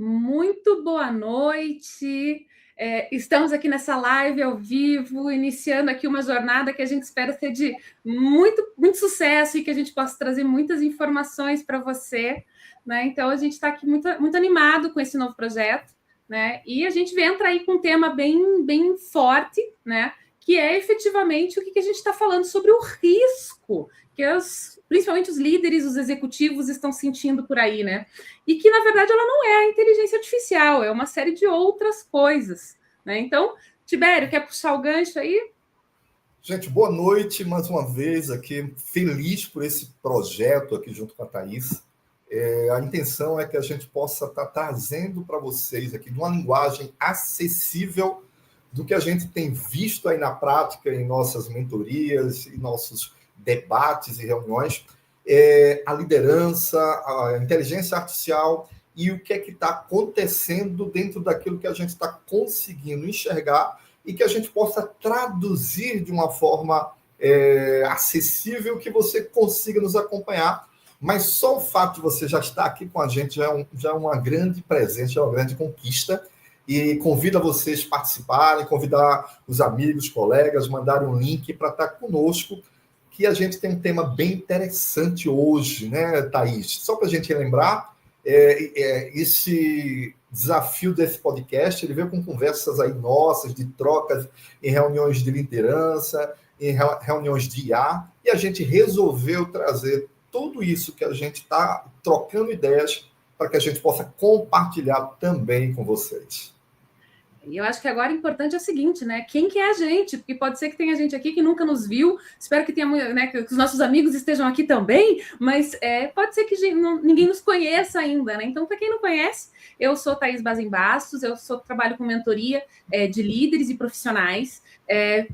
Muito boa noite. Estamos aqui nessa live ao vivo, iniciando aqui uma jornada que a gente espera ser de muito, muito sucesso e que a gente possa trazer muitas informações para você, né? Então, a gente está aqui muito, muito animado com esse novo projeto, né? E a gente entra aí com um tema bem, bem forte, né? Que é efetivamente o que a gente está falando sobre o risco que principalmente os líderes, os executivos estão sentindo por aí, né? E que, na verdade, ela não é a inteligência artificial, é uma série de outras coisas, né? Então, Tibério, quer puxar o gancho aí? Gente, boa noite mais uma vez aqui, feliz por esse projeto aqui junto com a Thaís. A intenção é que a gente possa estar trazendo para vocês aqui, de uma linguagem acessível do que a gente tem visto aí na prática, em nossas mentorias, em nossos debates e reuniões, a liderança, a inteligência artificial e o que é que está acontecendo dentro daquilo que a gente está conseguindo enxergar e que a gente possa traduzir de uma forma acessível, que você consiga nos acompanhar. Mas só o fato de você já estar aqui com a gente já é uma grande presença, já é uma grande conquista. E convido vocês a participarem, convidar os amigos, colegas, mandarem um link para estar conosco, que a gente tem um tema bem interessante hoje, né, Thaís? Só para a gente lembrar, esse desafio desse podcast, ele veio com conversas aí nossas, de trocas em reuniões de liderança, em reuniões de IA, e a gente resolveu trazer tudo isso que a gente está trocando ideias para que a gente possa compartilhar também com vocês. E eu acho que agora o importante é o seguinte, né? Quem que é a gente? Porque pode ser que tenha gente aqui que nunca nos viu. Espero que tenha, né, que os nossos amigos estejam aqui também, mas pode ser que ninguém nos conheça ainda, né? Então, para quem não conhece, eu sou Thaís Bazem Bastos, trabalho com mentoria de líderes e profissionais,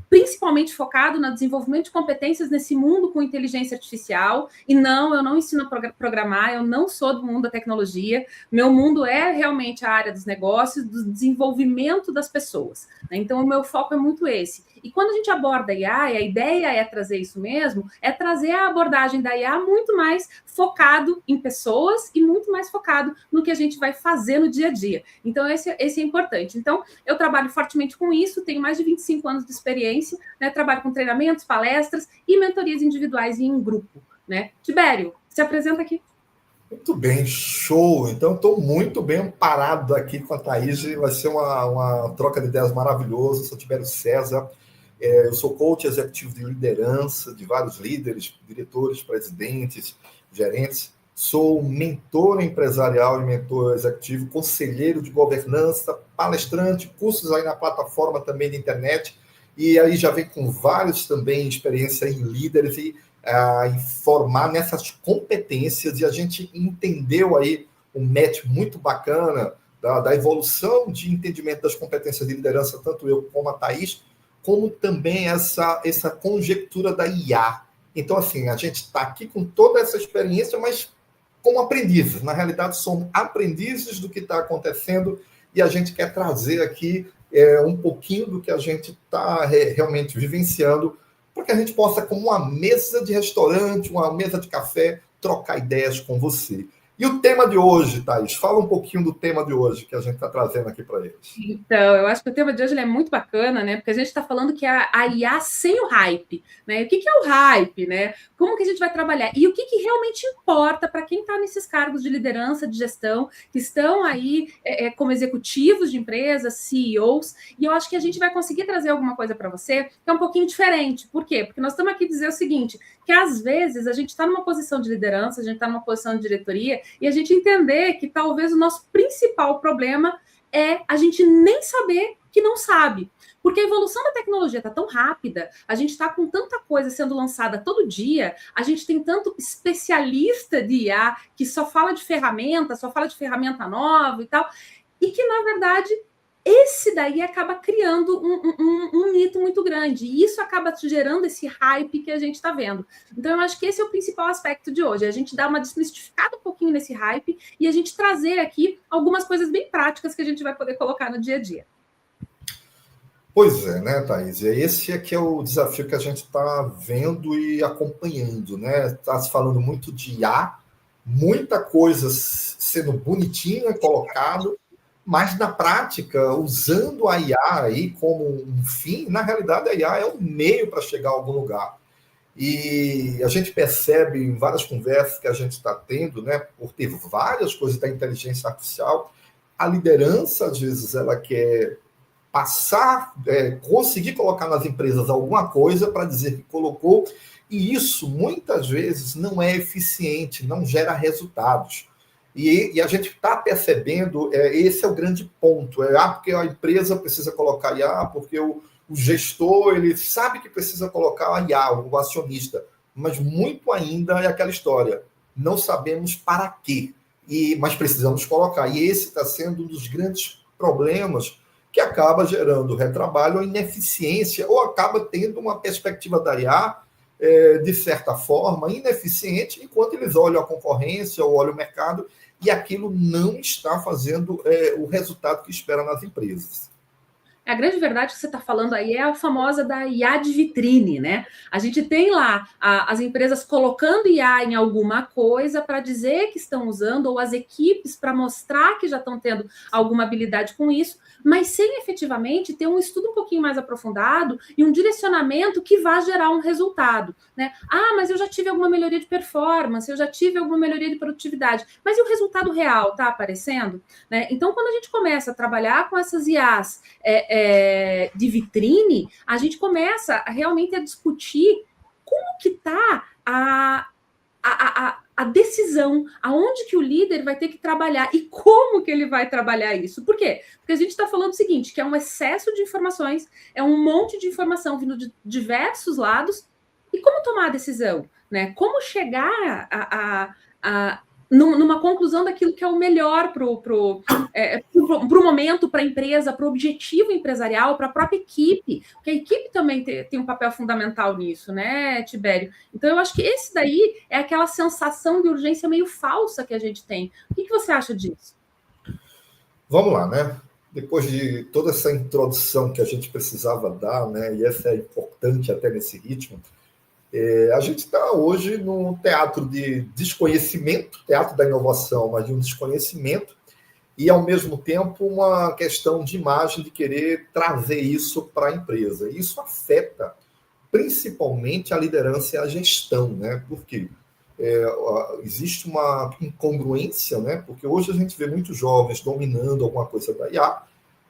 principalmente focado no desenvolvimento de competências nesse mundo com inteligência artificial. E não, eu não ensino a programar, eu não sou do mundo da tecnologia. Meu mundo é realmente a área dos negócios, do desenvolvimento das pessoas, né? Então, o meu foco é muito esse. E quando a gente aborda a IA, e a ideia é trazer isso mesmo, é trazer a abordagem da IA muito mais focado em pessoas e muito mais focado no que a gente vai fazer no dia a dia. Então, esse é importante. Então, eu trabalho fortemente com isso, tenho mais de 25 anos de experiência, né? Trabalho com treinamentos, palestras e mentorias individuais e em grupo, né? Tibério, se apresenta aqui. Muito bem, show! Então, estou muito bem amparado aqui com a Thaís, vai ser uma troca de ideias maravilhosa. Eu sou Tibério César, eu sou coach executivo de liderança de vários líderes, diretores, presidentes, gerentes. Sou mentor empresarial e mentor executivo, conselheiro de governança, palestrante, cursos aí na plataforma também de internet, e aí já vem com vários também experiência em líderes e informar nessas competências, e a gente entendeu aí um match muito bacana da evolução de entendimento das competências de liderança, tanto eu como a Thaís, como também essa conjectura da IA. Então, assim, a gente está aqui com toda essa experiência, mas como aprendizes. Na realidade, somos aprendizes do que está acontecendo, e a gente quer trazer aqui um pouquinho do que a gente está realmente vivenciando, para que a gente possa, como uma mesa de restaurante, uma mesa de café, trocar ideias com você. E o tema de hoje, Thaís? Fala um pouquinho do tema de hoje que a gente está trazendo aqui para eles. Então, eu acho que o tema de hoje é muito bacana, né? Porque a gente está falando que é a IA sem o hype, né? O que é o hype, né? Como que a gente vai trabalhar? E o que realmente importa para quem está nesses cargos de liderança, de gestão, que estão aí como executivos de empresas, CEOs, e eu acho que a gente vai conseguir trazer alguma coisa para você que é um pouquinho diferente. Por quê? Porque nós estamos aqui dizer o seguinte, que às vezes a gente está numa posição de liderança, a gente está numa posição de diretoria, e a gente entender que talvez o nosso principal problema é a gente nem saber que não sabe. Porque a evolução da tecnologia está tão rápida, a gente está com tanta coisa sendo lançada todo dia, a gente tem tanto especialista de IA que só fala de ferramenta nova e tal, e que, na verdade, esse daí acaba criando um mito muito grande, e isso acaba gerando esse hype que a gente está vendo. Então, eu acho que esse é o principal aspecto de hoje, a gente dar uma desmistificada um pouquinho nesse hype e a gente trazer aqui algumas coisas bem práticas que a gente vai poder colocar no dia a dia. Pois é, né, Thaís? Esse é que é o desafio que a gente está vendo e acompanhando, né? Está se falando muito de IA, muita coisa sendo bonitinha, colocado, mas na prática, usando a IA aí como um fim, na realidade a IA é um meio para chegar a algum lugar. E a gente percebe em várias conversas que a gente está tendo, né, por ter várias coisas da inteligência artificial, a liderança, às vezes, ela quer passar, conseguir colocar nas empresas alguma coisa para dizer que colocou, e isso muitas vezes não é eficiente, não gera resultados. E a gente está percebendo, esse é o grande ponto, porque a empresa precisa colocar IA, porque o gestor ele sabe que precisa colocar a IA, o acionista, mas muito ainda é aquela história, não sabemos para quê, mas precisamos colocar, e esse está sendo um dos grandes problemas que acaba gerando retrabalho ou ineficiência, ou acaba tendo uma perspectiva da IA, de certa forma, ineficiente, enquanto eles olham a concorrência ou olham o mercado, e aquilo não está fazendo o resultado que espera nas empresas. A grande verdade que você está falando aí é a famosa da IA de vitrine, né? A gente tem lá as empresas colocando IA em alguma coisa para dizer que estão usando, ou as equipes para mostrar que já estão tendo alguma habilidade com isso, mas sem efetivamente ter um estudo um pouquinho mais aprofundado e um direcionamento que vá gerar um resultado, né? Mas eu já tive alguma melhoria de performance, eu já tive alguma melhoria de produtividade, mas e o resultado real está aparecendo? Né? Então, quando a gente começa a trabalhar com essas IAs de vitrine, a gente começa realmente a discutir como que está a decisão, aonde que o líder vai ter que trabalhar e como que ele vai trabalhar isso. Por quê? Porque a gente está falando o seguinte, que é um excesso de informações, é um monte de informação vindo de diversos lados, e como tomar a decisão? Né? Como chegar numa conclusão daquilo que é o melhor para o momento, para a empresa, para o objetivo empresarial, para a própria equipe, porque a equipe também tem um papel fundamental nisso, né, Tibério? Então, eu acho que esse daí é aquela sensação de urgência meio falsa que a gente tem. O que você acha disso? Vamos lá, né? Depois de toda essa introdução que a gente precisava dar, né, e essa é importante até nesse ritmo, a gente está hoje num teatro de desconhecimento, teatro da inovação, mas de um desconhecimento, e, ao mesmo tempo, uma questão de imagem, de querer trazer isso para a empresa. E isso afeta, principalmente, a liderança e a gestão, né? Porque existe uma incongruência, né? Porque hoje a gente vê muitos jovens dominando alguma coisa da IA,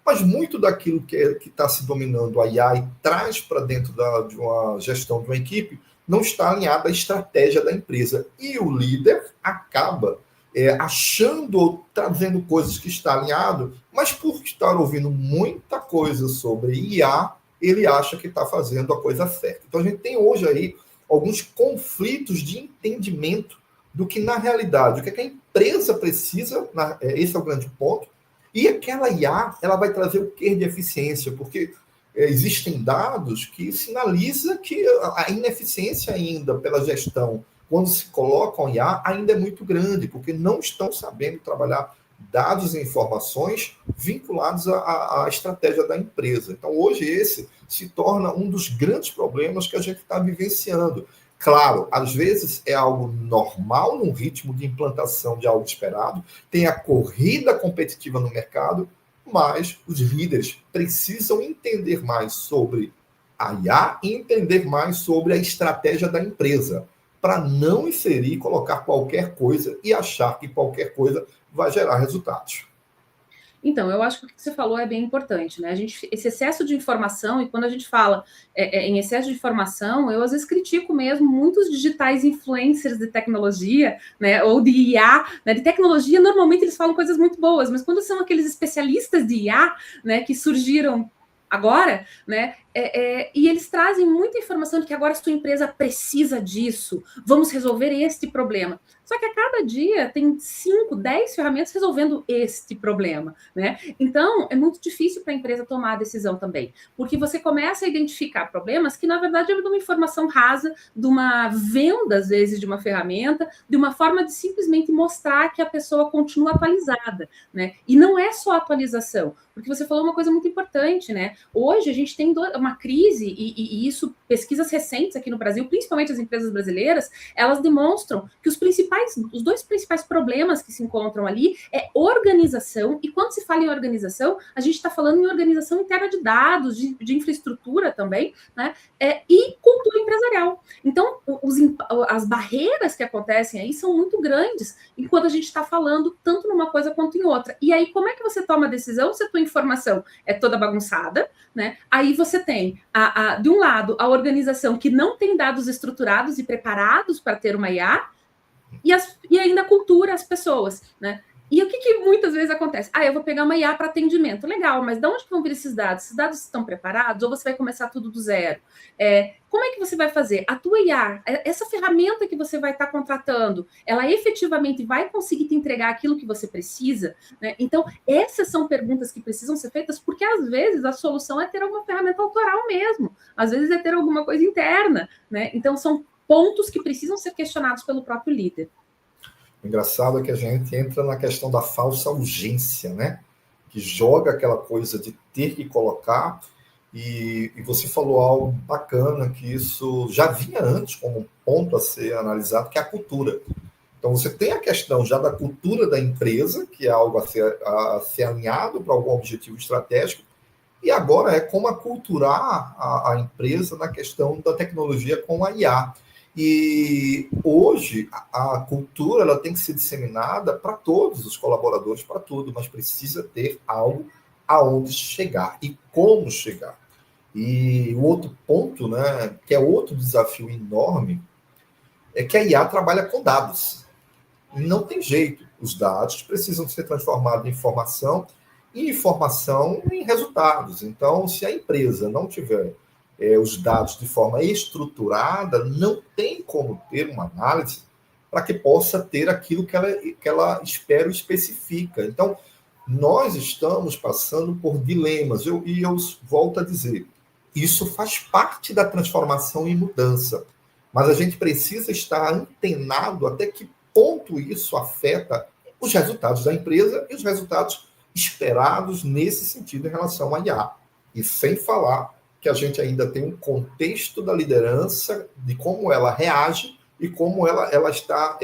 mas muito daquilo que está se dominando a IA e traz para dentro de uma gestão de uma equipe não está alinhado à estratégia da empresa. E o líder acaba achando ou trazendo coisas que está alinhado, mas por estar ouvindo muita coisa sobre IA, ele acha que está fazendo a coisa certa. Então a gente tem hoje aí alguns conflitos de entendimento do que, na realidade, o que a empresa precisa, esse é o grande ponto, e aquela IA, ela vai trazer o quê de eficiência? Porque existem dados que sinalizam que a ineficiência ainda pela gestão, quando se colocam IA, ainda é muito grande, porque não estão sabendo trabalhar dados e informações vinculados à estratégia da empresa. Então, hoje, esse se torna um dos grandes problemas que a gente está vivenciando. Claro, às vezes é algo normal num ritmo de implantação de algo esperado, tem a corrida competitiva no mercado, mas os líderes precisam entender mais sobre a IA e entender mais sobre a estratégia da empresa, para não inserir e colocar qualquer coisa e achar que qualquer coisa vai gerar resultados. Então, eu acho que o que você falou é bem importante, né? Esse excesso de informação, e quando a gente fala em excesso de informação, eu às vezes critico mesmo muitos digitais influencers de tecnologia, né? Ou de IA, né? De tecnologia, normalmente eles falam coisas muito boas, mas quando são aqueles especialistas de IA, né? Que surgiram agora, né? E eles trazem muita informação de que agora a sua empresa precisa disso, vamos resolver este problema. Só que a cada dia tem 5, 10 ferramentas resolvendo este problema, né? Então, é muito difícil para a empresa tomar a decisão também, porque você começa a identificar problemas que, na verdade, é de uma informação rasa, de uma venda, às vezes, de uma ferramenta, de uma forma de simplesmente mostrar que a pessoa continua atualizada, né? E não é só atualização, porque você falou uma coisa muito importante, né? Hoje a gente tem uma crise, e isso, pesquisas recentes aqui no Brasil, principalmente as empresas brasileiras, elas demonstram que os dois principais problemas que se encontram ali é organização, e quando se fala em organização, a gente está falando em organização interna de dados, de infraestrutura também, né? E cultura empresarial. Então, as barreiras que acontecem aí são muito grandes, enquanto a gente está falando tanto numa coisa quanto em outra. E aí, como é que você toma a decisão se a tua informação é toda bagunçada, né? Aí você tem, de um lado, a organização que não tem dados estruturados e preparados para ter uma IA, e ainda a cultura, as pessoas, né? E o que muitas vezes acontece? Eu vou pegar uma IA para atendimento. Legal, mas de onde vão vir esses dados? Esses dados estão preparados ou você vai começar tudo do zero? Como é que você vai fazer? A tua IA, essa ferramenta que você vai estar contratando, ela efetivamente vai conseguir te entregar aquilo que você precisa? Né? Então, essas são perguntas que precisam ser feitas, porque às vezes a solução é ter alguma ferramenta autoral mesmo. Às vezes é ter alguma coisa interna. Né? Então, são pontos que precisam ser questionados pelo próprio líder. O engraçado é que a gente entra na questão da falsa urgência, né? Que joga aquela coisa de ter que colocar, e você falou algo bacana, que isso já vinha antes como um ponto a ser analisado, que é a cultura. Então, você tem a questão já da cultura da empresa, que é algo a ser alinhado para algum objetivo estratégico, e agora é como aculturar a empresa na questão da tecnologia com a IA. E hoje a cultura ela tem que ser disseminada para todos os colaboradores, para tudo, mas precisa ter algo aonde chegar e como chegar. E o outro ponto, né, que é outro desafio enorme, é que a IA trabalha com dados. E não tem jeito. Os dados precisam ser transformados em informação e informação em resultados. Então, se a empresa não tiver os dados de forma estruturada, não tem como ter uma análise para que possa ter aquilo que ela espera e especifica. Então, nós estamos passando por dilemas, e eu volto a dizer, isso faz parte da transformação e mudança, mas a gente precisa estar antenado até que ponto isso afeta os resultados da empresa e os resultados esperados nesse sentido em relação à IA. E sem falar que a gente ainda tem um contexto da liderança, de como ela reage e como ela está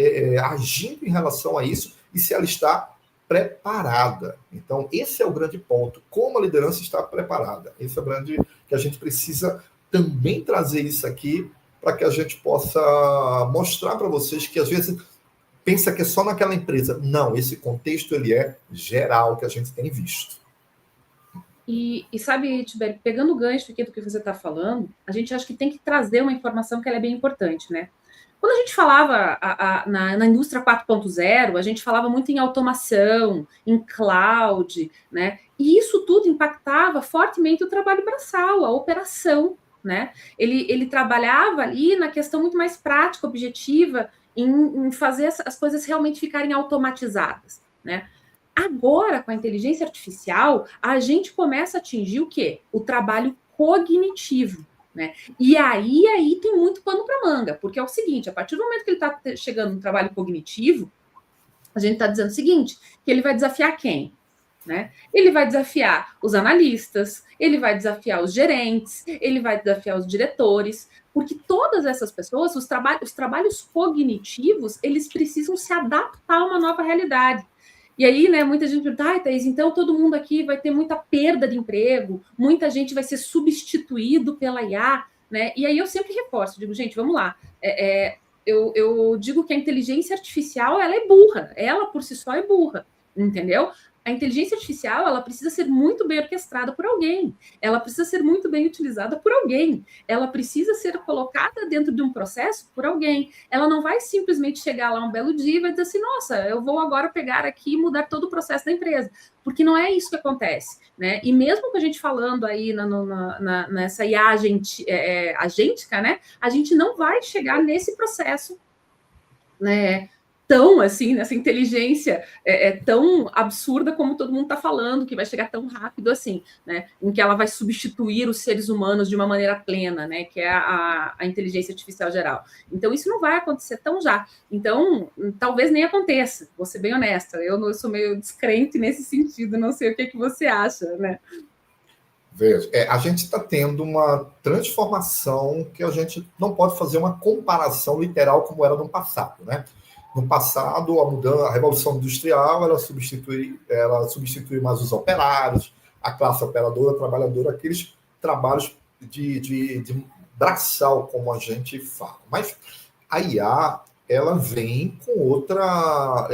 agindo em relação a isso e se ela está preparada. Então, esse é o grande ponto. Como a liderança está preparada. Esse é o grande que a gente precisa também trazer isso aqui para que a gente possa mostrar para vocês que, às vezes, pensa que é só naquela empresa. Não, esse contexto ele é geral que a gente tem visto. E sabe, Tibério, pegando o gancho aqui do que você está falando, a gente acha que tem que trazer uma informação que ela é bem importante, né? Quando a gente falava na indústria 4.0, a gente falava muito em automação, em cloud, né? E isso tudo impactava fortemente o trabalho braçal, a operação, né? Ele trabalhava ali na questão muito mais prática, objetiva, em fazer as coisas realmente ficarem automatizadas, né? Agora, com a inteligência artificial, a gente começa a atingir o quê? O trabalho cognitivo, né? E aí tem muito pano para manga, porque é o seguinte, a partir do momento que ele está chegando no trabalho cognitivo, a gente está dizendo o seguinte, que ele vai desafiar quem? Né? Ele vai desafiar os analistas, ele vai desafiar os gerentes, ele vai desafiar os diretores, porque todas essas pessoas, os trabalhos cognitivos, eles precisam se adaptar a uma nova realidade. E aí, né, muita gente pergunta, Thaís, então todo mundo aqui vai ter muita perda de emprego, muita gente vai ser substituído pela IA, né? E aí eu sempre reforço, digo, gente, vamos lá. Eu digo que a inteligência artificial, ela é burra, ela por si só é burra, entendeu? A inteligência artificial, ela precisa ser muito bem orquestrada por alguém, ela precisa ser muito bem utilizada por alguém, ela precisa ser colocada dentro de um processo por alguém. Ela não vai simplesmente chegar lá um belo dia e vai dizer assim, nossa, eu vou agora pegar aqui e mudar todo o processo da empresa, porque não é isso que acontece, né? E mesmo com a gente falando aí nessa IA agêntica, né? A gente não vai chegar nesse processo, né, tão assim, nessa inteligência tão absurda como todo mundo está falando, que vai chegar tão rápido assim, né, em que ela vai substituir os seres humanos de uma maneira plena, né, que é a inteligência artificial geral. Então, isso não vai acontecer tão já. Então, talvez nem aconteça, vou ser bem honesta, eu sou meio descrente nesse sentido, não sei o que você acha, né? Veja, a gente está tendo uma transformação que a gente não pode fazer uma comparação literal como era no passado, né? No passado, a Revolução Industrial, ela substitui mais os operários, a classe operadora, trabalhadora, aqueles trabalhos de braçal, como a gente fala. Mas a IA, ela vem com outra,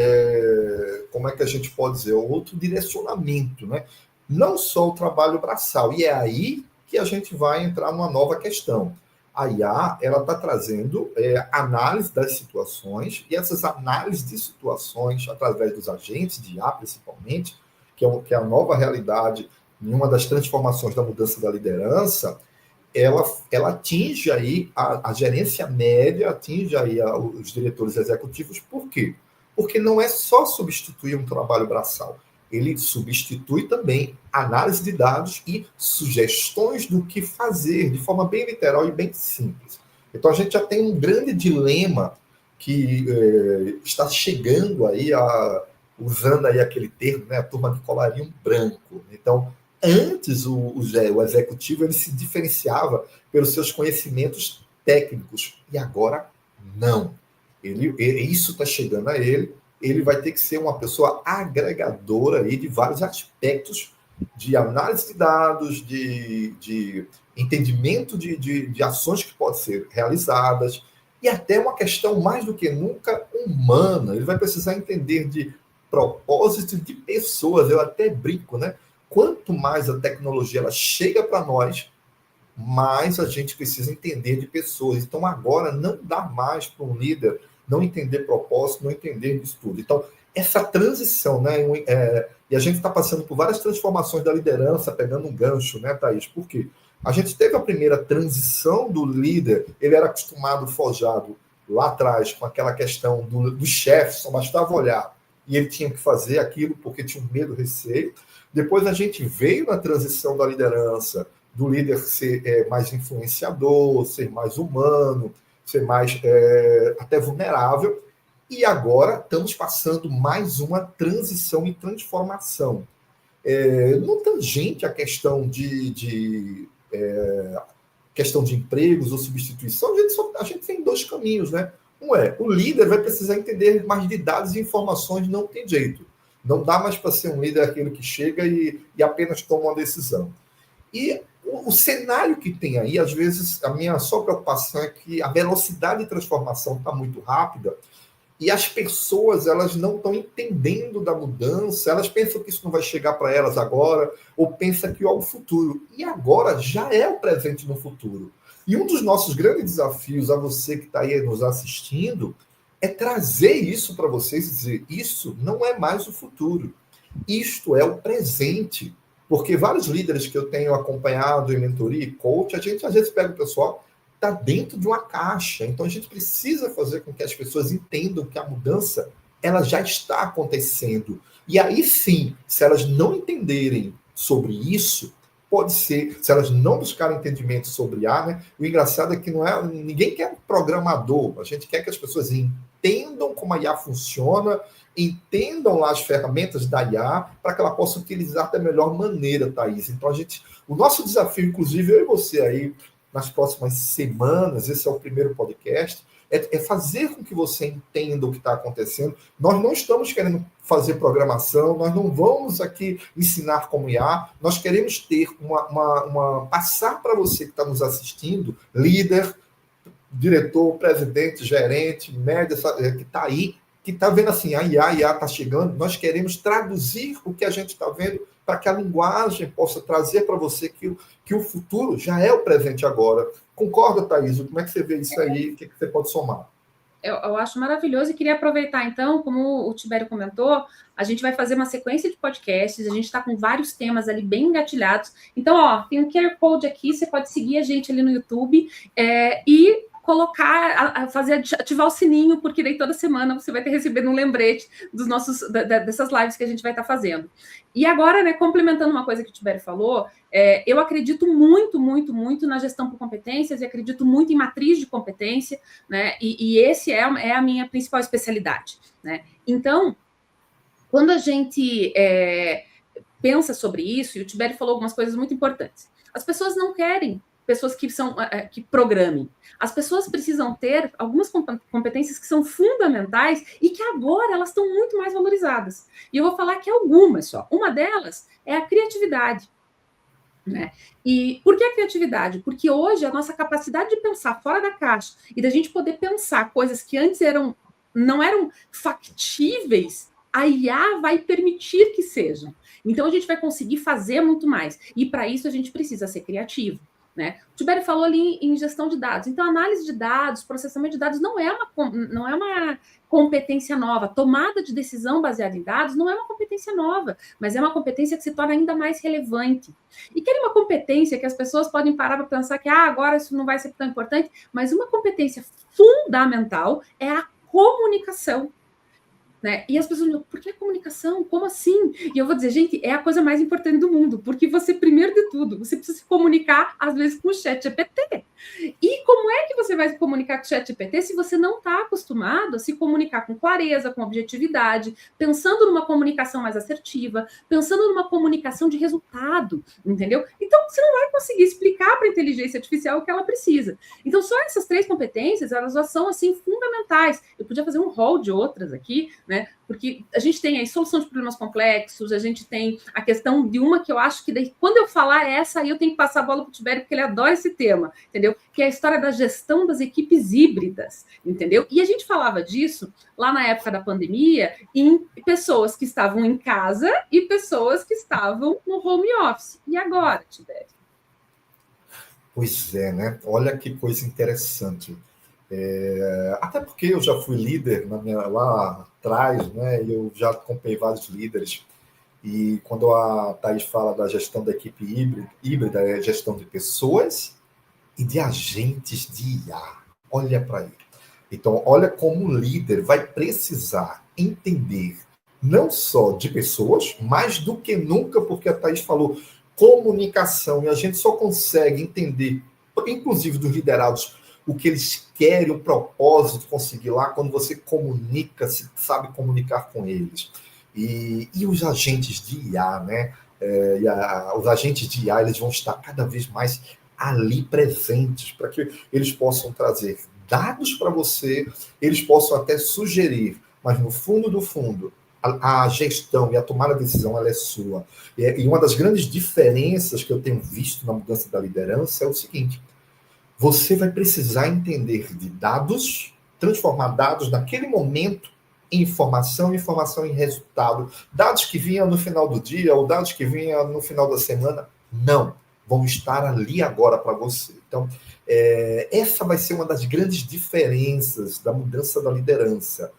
como é que a gente pode dizer, outro direcionamento, né? Não só o trabalho braçal, e é aí que a gente vai entrar numa nova questão. A IA, ela está trazendo análise das situações, e essas análises de situações, através dos agentes de IA, principalmente, que é a nova realidade, em uma das transformações da mudança da liderança, ela atinge aí a gerência média, atinge aí os diretores executivos. Por quê? Porque não é só substituir um trabalho braçal, ele substitui também análise de dados e sugestões do que fazer, de forma bem literal e bem simples. Então, a gente já tem um grande dilema que está chegando aí, usando aí aquele termo, né, a turma de colarinho branco. Então, antes, o executivo ele se diferenciava pelos seus conhecimentos técnicos, e agora não. Isso está chegando a ele vai ter que ser uma pessoa agregadora aí de vários aspectos de análise de dados, de entendimento de ações que podem ser realizadas, e até uma questão mais do que nunca humana. Ele vai precisar entender de propósito de pessoas. Eu até brinco, né? Quanto mais a tecnologia ela chega para nós, mais a gente precisa entender de pessoas. Então, agora, não dá mais para um líder não entender propósito, não entender disso tudo. Então, essa transição, né? E a gente está passando por várias transformações da liderança, pegando um gancho, né, Thaís? Por quê? A gente teve a primeira transição do líder, ele era acostumado, forjado lá atrás, com aquela questão do chefe, só bastava olhar, e ele tinha que fazer aquilo porque tinha um medo, receio. Depois a gente veio na transição da liderança, do líder ser mais influenciador, ser mais humano, ser mais até vulnerável, e agora estamos passando mais uma transição e transformação. Não tangente a questão questão de empregos ou substituição, a gente tem dois caminhos, né? Um o líder vai precisar entender mais de dados e informações, não tem jeito. Não dá mais para ser um líder aquele que chega e apenas toma uma decisão. E o cenário que tem aí, às vezes, a minha só preocupação é que a velocidade de transformação está muito rápida e as pessoas elas não estão entendendo da mudança, elas pensam que isso não vai chegar para elas agora, ou pensam que é o futuro. E agora já é o presente no futuro. E um dos nossos grandes desafios a você que está aí nos assistindo é trazer isso para vocês e dizer, isso não é mais o futuro, isto é o presente. Porque vários líderes que eu tenho acompanhado em mentoria e coach, a gente às vezes pega o pessoal, está dentro de uma caixa. Então a gente precisa fazer com que as pessoas entendam que a mudança ela já está acontecendo. E aí sim, se elas não entenderem sobre isso, pode ser, se elas não buscarem entendimento sobre IA, né? O engraçado é que ninguém quer um programador, a gente quer que as pessoas entendam como a IA funciona, entendam lá as ferramentas da IA para que ela possa utilizar da melhor maneira, Thaís. Então, o nosso desafio, inclusive, eu e você aí, nas próximas semanas, esse é o primeiro podcast, é fazer com que você entenda o que está acontecendo. Nós não estamos querendo fazer programação, nós não vamos aqui ensinar como IA, nós queremos ter passar para você que está nos assistindo, líder, diretor, presidente, gerente, média, que está aí, que está vendo assim, a IA está chegando, nós queremos traduzir o que a gente está vendo para que a linguagem possa trazer para você que o futuro já é o presente agora. Concorda, Thaís? Como é que você vê isso aí? O que você pode somar? Eu acho maravilhoso e queria aproveitar, então, como o Tibério comentou, a gente vai fazer uma sequência de podcasts, a gente está com vários temas ali bem engatilhados. Então, ó, tem um QR Code aqui, você pode seguir a gente ali no YouTube e colocar, ativar o sininho, porque daí toda semana você vai ter recebido um lembrete dessas lives que a gente vai estar fazendo. E agora, né, complementando uma coisa que o Tibério falou, eu acredito muito, muito, muito na gestão por competências e acredito muito em matriz de competência, né? E esse é a minha principal especialidade, né? Então, quando a gente pensa sobre isso, e o Tibério falou algumas coisas muito importantes, as pessoas não querem pessoas que programem. As pessoas precisam ter algumas competências que são fundamentais e que agora elas estão muito mais valorizadas. E eu vou falar que algumas só. Uma delas é a criatividade. Né? E por que a criatividade? Porque hoje a nossa capacidade de pensar fora da caixa e da gente poder pensar coisas que antes não eram factíveis, a IA vai permitir que sejam. Então a gente vai conseguir fazer muito mais. E para isso a gente precisa ser criativo. Né? O Tibério falou ali em gestão de dados. Então, análise de dados, processamento de dados não é uma competência nova. Tomada de decisão baseada em dados não é uma competência nova, mas é uma competência que se torna ainda mais relevante. E que é uma competência que as pessoas podem parar para pensar que agora isso não vai ser tão importante, mas uma competência fundamental é a comunicação. Né? E as pessoas dizem, por que comunicação? Como assim? E eu vou dizer, gente, é a coisa mais importante do mundo, porque você, primeiro de tudo, você precisa se comunicar, às vezes, com o ChatGPT. E como é que você vai se comunicar com o ChatGPT se você não está acostumado a se comunicar com clareza, com objetividade, pensando numa comunicação mais assertiva, pensando numa comunicação de resultado, entendeu? Então, você não vai conseguir explicar para a inteligência artificial o que ela precisa. Então, só essas 3 competências, elas já são, assim, fundamentais. Eu podia fazer um rol de outras aqui, né? Porque a gente tem aí solução de problemas complexos, a gente tem a questão de uma que eu acho que daí, quando eu falar essa, aí eu tenho que passar a bola para o Tibério, porque ele adora esse tema, entendeu? Que é a história da gestão das equipes híbridas, entendeu? E a gente falava disso lá na época da pandemia em pessoas que estavam em casa e pessoas que estavam no home office. E agora, Tibério? Pois é, né? Olha que coisa interessante. Até porque eu já fui líder lá atrás, né? Eu já acompanhei vários líderes. E quando a Thaís fala da gestão da equipe híbrida é gestão de pessoas e de agentes de IA. Olha para aí. Então, olha como o líder vai precisar entender não só de pessoas, mais do que nunca, porque a Thaís falou comunicação, e a gente só consegue entender, inclusive dos liderados, o que eles querem, o propósito de conseguir lá, quando você comunica, se sabe comunicar com eles. E os agentes de IA, né? Os agentes de IA, eles vão estar cada vez mais ali presentes, para que eles possam trazer dados para você, eles possam até sugerir, mas no fundo do fundo, a gestão e a tomada de decisão, ela é sua. E uma das grandes diferenças que eu tenho visto na mudança da liderança é o seguinte: você vai precisar entender de dados, transformar dados naquele momento em informação, informação em resultado. Dados que vinham no final do dia ou dados que vinham no final da semana, não. Vão estar ali agora para você. Então, essa vai ser uma das grandes diferenças da mudança da liderança.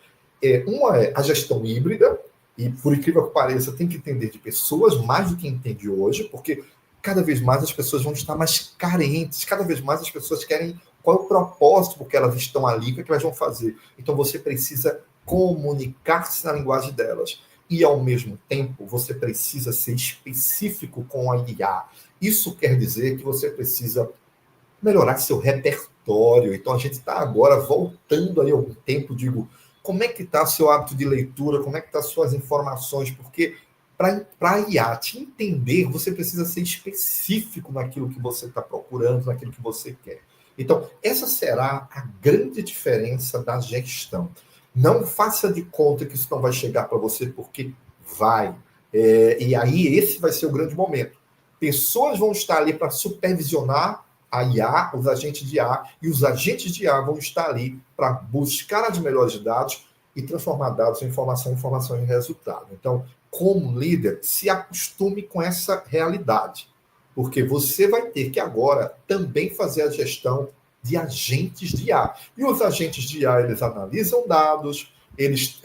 Uma é a gestão híbrida, e por incrível que pareça, tem que entender de pessoas mais do que entende hoje, porque cada vez mais as pessoas vão estar mais carentes, cada vez mais as pessoas querem qual é o propósito porque elas estão ali, o que elas vão fazer. Então você precisa comunicar-se na linguagem delas. E, ao mesmo tempo, você precisa ser específico com a IA. Isso quer dizer que você precisa melhorar seu repertório. Então, a gente está agora voltando aí algum tempo, digo, como é que está seu hábito de leitura, como é que estão as suas informações, porque para a IA te entender, você precisa ser específico naquilo que você está procurando, naquilo que você quer. Então, essa será a grande diferença da gestão. Não faça de conta que isso não vai chegar para você, porque vai. E aí, esse vai ser o grande momento. Pessoas vão estar ali para supervisionar a IA, os agentes de IA, e os agentes de IA vão estar ali para buscar os melhores dados e transformar dados em informação, informação em resultado. Então, como líder, se acostume com essa realidade, porque você vai ter que agora também fazer a gestão de agentes de IA. E os agentes de IA, eles analisam dados, eles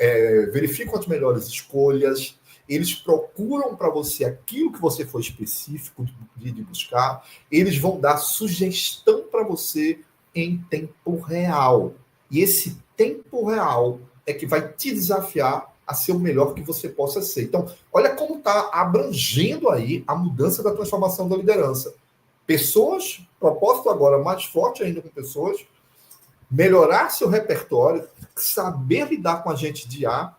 verificam as melhores escolhas, eles procuram para você aquilo que você foi específico de buscar, eles vão dar sugestão para você em tempo real. E esse tempo real é que vai te desafiar a ser o melhor que você possa ser. Então, olha como está abrangendo aí a mudança da transformação da liderança. Pessoas, propósito agora mais forte ainda com pessoas, melhorar seu repertório, saber lidar com a gente de IA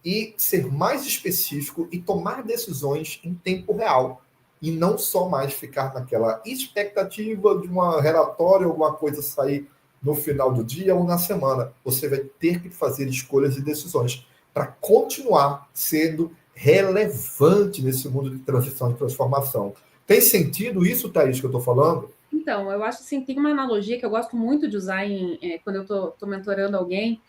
e ser mais específico e tomar decisões em tempo real. E não só mais ficar naquela expectativa de um relatório, alguma coisa sair no final do dia ou na semana. Você vai ter que fazer escolhas e decisões para continuar sendo relevante nesse mundo de transição e transformação. Tem sentido isso, Thaís, que eu estou falando? Então, eu acho assim, tem uma analogia que eu gosto muito de usar quando eu estou mentorando alguém,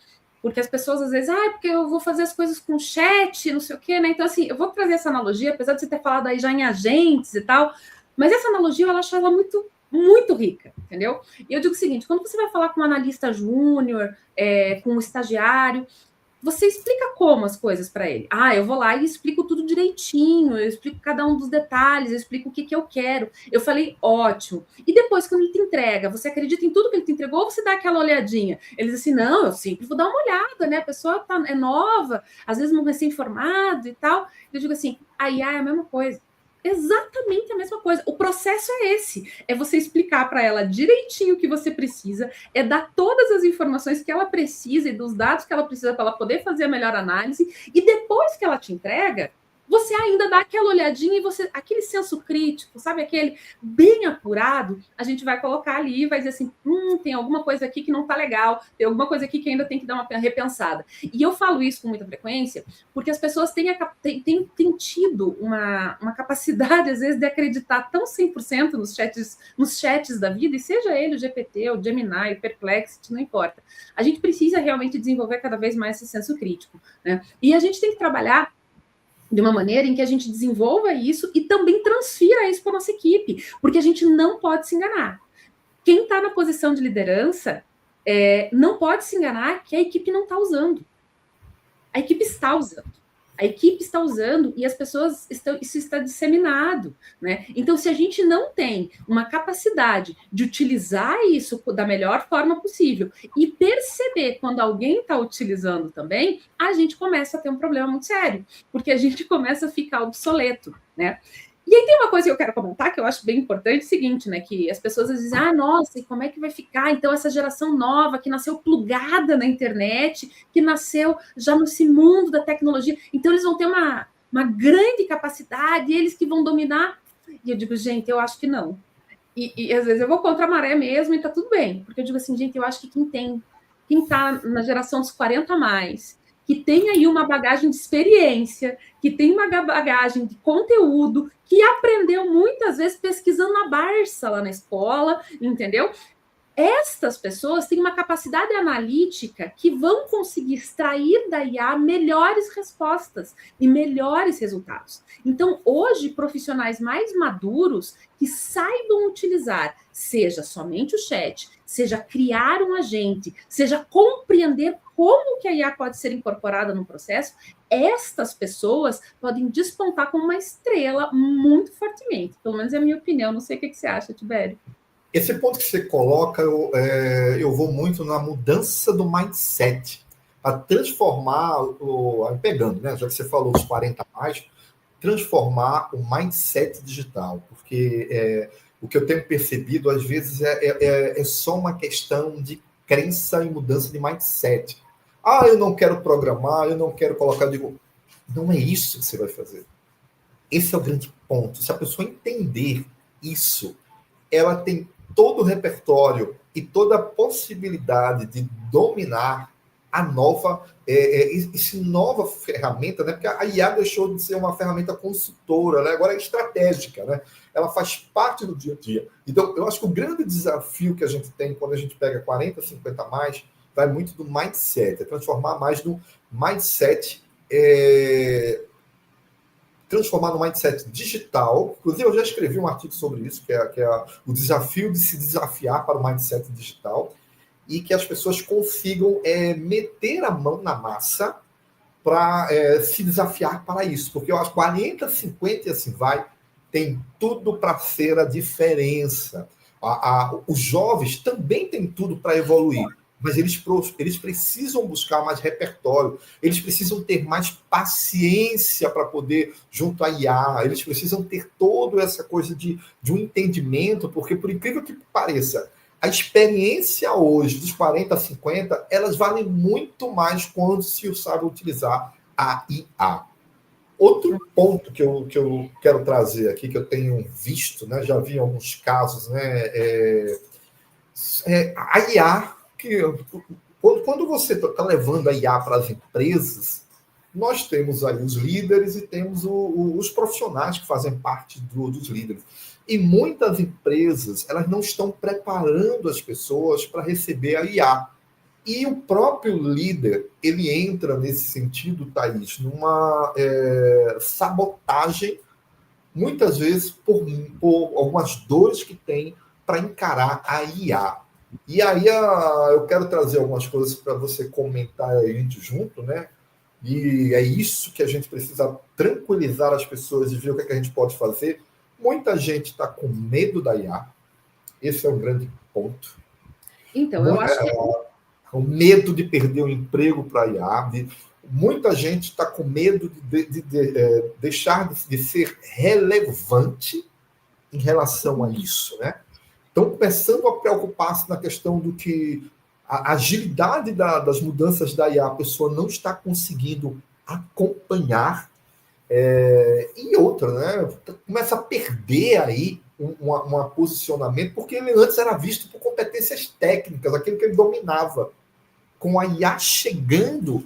porque as pessoas às vezes, porque eu vou fazer as coisas com chat, não sei o quê, né? Então, assim, eu vou trazer essa analogia, apesar de você ter falado aí já em agentes e tal, mas essa analogia eu acho ela muito, muito rica, entendeu? E eu digo o seguinte: quando você vai falar com um analista júnior, com um estagiário, você explica como as coisas para ele. Eu vou lá e explico tudo direitinho, eu explico cada um dos detalhes, eu explico o que eu quero. Eu falei, ótimo. E depois, quando ele te entrega, você acredita em tudo que ele te entregou ou você dá aquela olhadinha? Ele diz assim, não, eu sempre vou dar uma olhada, né? A pessoa é nova, às vezes não recém-formado e tal. Eu digo assim, a IA é a mesma coisa. Exatamente a mesma coisa. O processo é esse. É você explicar para ela direitinho o que você precisa, é dar todas as informações que ela precisa e dos dados que ela precisa para ela poder fazer a melhor análise. E depois que ela te entrega, você ainda dá aquela olhadinha e aquele senso crítico, sabe? Aquele bem apurado, a gente vai colocar ali e vai dizer assim, tem alguma coisa aqui que não tá legal, tem alguma coisa aqui que ainda tem que dar uma repensada. E eu falo isso com muita frequência, porque as pessoas têm tido uma capacidade, às vezes, de acreditar tão 100% nos chats da vida, e seja ele o GPT, o Gemini, o Perplexity, não importa. A gente precisa realmente desenvolver cada vez mais esse senso crítico, né? E a gente tem que trabalhar de uma maneira em que a gente desenvolva isso e também transfira isso para a nossa equipe, porque a gente não pode se enganar. Quem está na posição de liderança não pode se enganar que a equipe não está usando. A equipe está usando. A equipe está usando e as pessoas isso está disseminado, né? Então, se a gente não tem uma capacidade de utilizar isso da melhor forma possível e perceber quando alguém está utilizando também, a gente começa a ter um problema muito sério, porque a gente começa a ficar obsoleto, né? E aí tem uma coisa que eu quero comentar que eu acho bem importante, o seguinte, né? Que as pessoas dizem, nossa, e como é que vai ficar, então, essa geração nova que nasceu plugada na internet, que nasceu já nesse mundo da tecnologia, então eles vão ter uma grande capacidade, eles que vão dominar. E eu digo, gente, eu acho que não. E às vezes eu vou contra a maré mesmo e tá tudo bem, porque eu digo assim, gente, eu acho que quem tá na geração dos 40 a mais, que tem aí uma bagagem de experiência, que tem uma bagagem de conteúdo, que aprendeu muitas vezes pesquisando na Barça lá na escola, entendeu? Estas pessoas têm uma capacidade analítica que vão conseguir extrair da IA melhores respostas e melhores resultados. Então, hoje, profissionais mais maduros que saibam utilizar, seja somente o chat, seja criar um agente, seja compreender como que a IA pode ser incorporada no processo, estas pessoas podem despontar como uma estrela muito fortemente. Pelo menos é a minha opinião. Não sei o que você acha, Tibério. Esse ponto que você coloca, eu vou muito na mudança do mindset, para transformar, pegando, né, já que você falou os 40 a mais, transformar o mindset digital, porque o que eu tenho percebido, às vezes, é só uma questão de crença e mudança de mindset. Eu não quero programar, eu não quero colocar... Não é isso que você vai fazer. Esse é o grande ponto. Se a pessoa entender isso, ela tem todo o repertório e toda a possibilidade de dominar a nova ferramenta, né? Porque a IA deixou de ser uma ferramenta consultora, né? Agora é estratégica, né? Ela faz parte do dia a dia. Então, eu acho que o grande desafio que a gente tem quando a gente pega 40, 50 a mais, vai muito do mindset, é transformar mais no mindset, transformar no mindset digital. Inclusive, eu já escrevi um artigo sobre isso, que é o desafio de se desafiar para o mindset digital, e que as pessoas consigam meter a mão na massa para se desafiar para isso. Porque eu acho que 40, 50 e assim vai, tem tudo para ser a diferença. Os jovens também têm tudo para evoluir, mas eles precisam buscar mais repertório, eles precisam ter mais paciência para poder, junto à IA, eles precisam ter toda essa coisa de um entendimento, porque, por incrível que pareça, a experiência hoje, dos 40 a 50, elas valem muito mais quando se sabe utilizar a IA. Outro ponto que eu quero trazer aqui, que eu tenho visto, né, já vi em alguns casos, né, a IA, que quando você está levando a IA para as empresas, nós temos aí os líderes e temos os profissionais que fazem parte dos líderes. E muitas empresas, elas não estão preparando as pessoas para receber a IA. E o próprio líder, ele entra nesse sentido, Thaís, numa sabotagem, muitas vezes por algumas dores que tem para encarar a IA. E aí eu quero trazer algumas coisas para você comentar aí junto, né? E é isso que a gente precisa tranquilizar as pessoas e ver o que a gente pode fazer. Muita gente está com medo da IA. Esse é um grande ponto. Então, eu acho que o medo de perder o emprego para a IA. Muita gente está com medo de deixar de ser relevante em relação a isso, né? Estão começando a preocupar-se na questão do que a agilidade das mudanças da IA, a pessoa não está conseguindo acompanhar. E outra, né? Começa a perder aí um posicionamento, porque ele antes era visto por competências técnicas, aquilo que ele dominava. Com a IA chegando,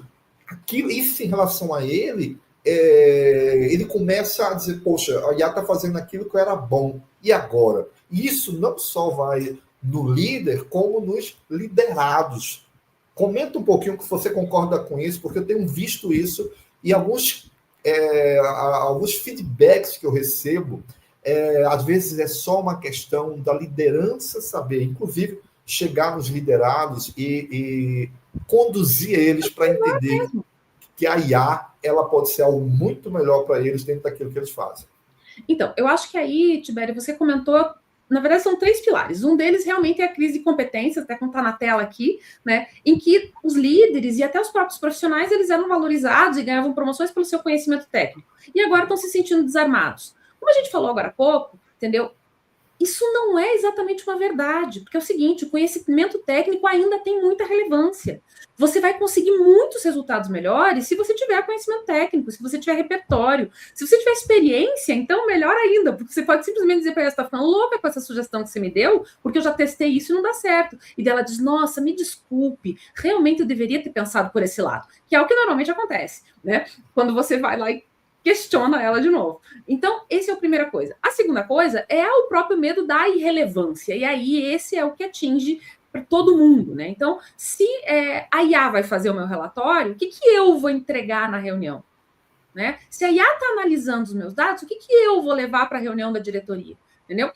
isso em relação a ele, ele começa a dizer, poxa, a IA está fazendo aquilo que era bom, e agora? E isso não só vai no líder, como nos liderados. Comenta um pouquinho que você concorda com isso, porque eu tenho visto isso, e alguns feedbacks que eu recebo, às vezes é só uma questão da liderança saber, inclusive, chegar nos liderados e conduzir eles para entender que a IA ela pode ser algo muito melhor para eles dentro daquilo que eles fazem. Então, eu acho que aí, Tibério, você comentou, na verdade, são 3 pilares. Um deles realmente é a crise de competências, até como está na tela aqui, né? Em que os líderes e até os próprios profissionais, eles eram valorizados e ganhavam promoções pelo seu conhecimento técnico. E agora estão se sentindo desarmados. Como a gente falou agora há pouco, entendeu? Isso não é exatamente uma verdade, porque é o seguinte, o conhecimento técnico ainda tem muita relevância. Você vai conseguir muitos resultados melhores se você tiver conhecimento técnico, se você tiver repertório. Se você tiver experiência, então melhor ainda, porque você pode simplesmente dizer para ela, você está ficando louca com essa sugestão que você me deu, porque eu já testei isso e não dá certo. E dela diz, nossa, me desculpe, realmente eu deveria ter pensado por esse lado, que é o que normalmente acontece, né? Quando você vai lá e questiona ela de novo. Então, essa é a primeira coisa. A segunda coisa é o próprio medo da irrelevância. E aí, esse é o que atinge para todo mundo, né? Então, se a IA vai fazer o meu relatório, o que eu vou entregar na reunião? Né? Se a IA está analisando os meus dados, o que eu vou levar para a reunião da diretoria? Entendeu?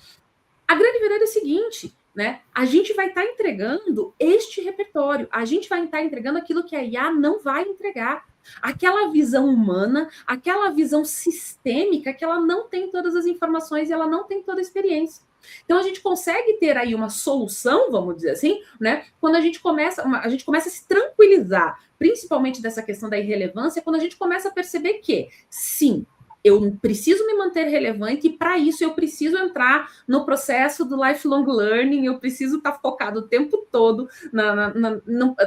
A grande verdade é o seguinte, né? A gente vai estar entregando este repertório, a gente vai estar entregando aquilo que a IA não vai entregar. Aquela visão humana, aquela visão sistêmica que ela não tem todas as informações e ela não tem toda a experiência. Então a gente consegue ter aí uma solução, vamos dizer assim, né? Quando a gente começa a se tranquilizar, principalmente dessa questão da irrelevância, quando a gente começa a perceber que, sim, eu preciso me manter relevante e para isso eu preciso entrar no processo do lifelong learning, eu preciso estar focado o tempo todo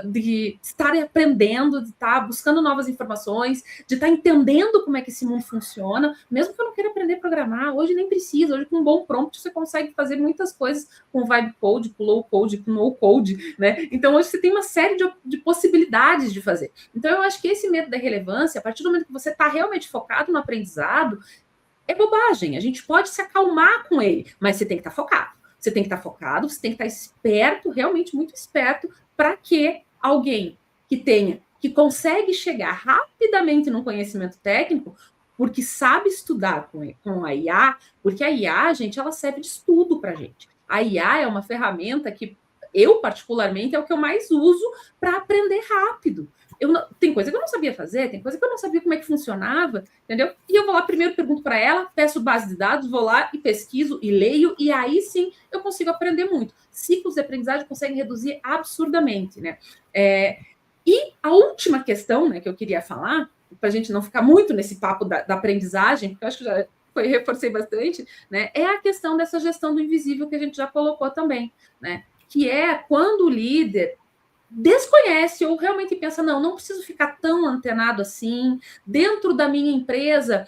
de estar aprendendo, de estar buscando novas informações, de estar entendendo como é que esse mundo funciona, mesmo que eu não queira aprender a programar, hoje nem precisa, hoje com um bom prompt você consegue fazer muitas coisas com vibe code, com low code, com no code, né? Então hoje você tem uma série de possibilidades de fazer. Então eu acho que esse medo da relevância, a partir do momento que você está realmente focado no aprendizado, é bobagem. A gente pode se acalmar com ele, mas você tem que estar focado. Você tem que estar focado, você tem que estar esperto, realmente muito esperto, para que alguém que consegue chegar rapidamente no conhecimento técnico, porque sabe estudar com a IA, porque a IA, gente, ela serve de estudo para a gente. A IA é uma ferramenta que eu, particularmente, é o que eu mais uso para aprender rápido. Tem coisa que eu não sabia fazer, tem coisa que eu não sabia como é que funcionava, entendeu? E eu vou lá, primeiro pergunto para ela, peço base de dados, vou lá e pesquiso e leio, e aí sim eu consigo aprender muito. Ciclos de aprendizagem conseguem reduzir absurdamente, né? E a última questão, né, que eu queria falar, para a gente não ficar muito nesse papo da aprendizagem, porque eu acho que já reforcei bastante, né, é a questão dessa gestão do invisível que a gente já colocou também, né? Que é quando o líder desconhece ou realmente pensa, não preciso ficar tão antenado assim, dentro da minha empresa,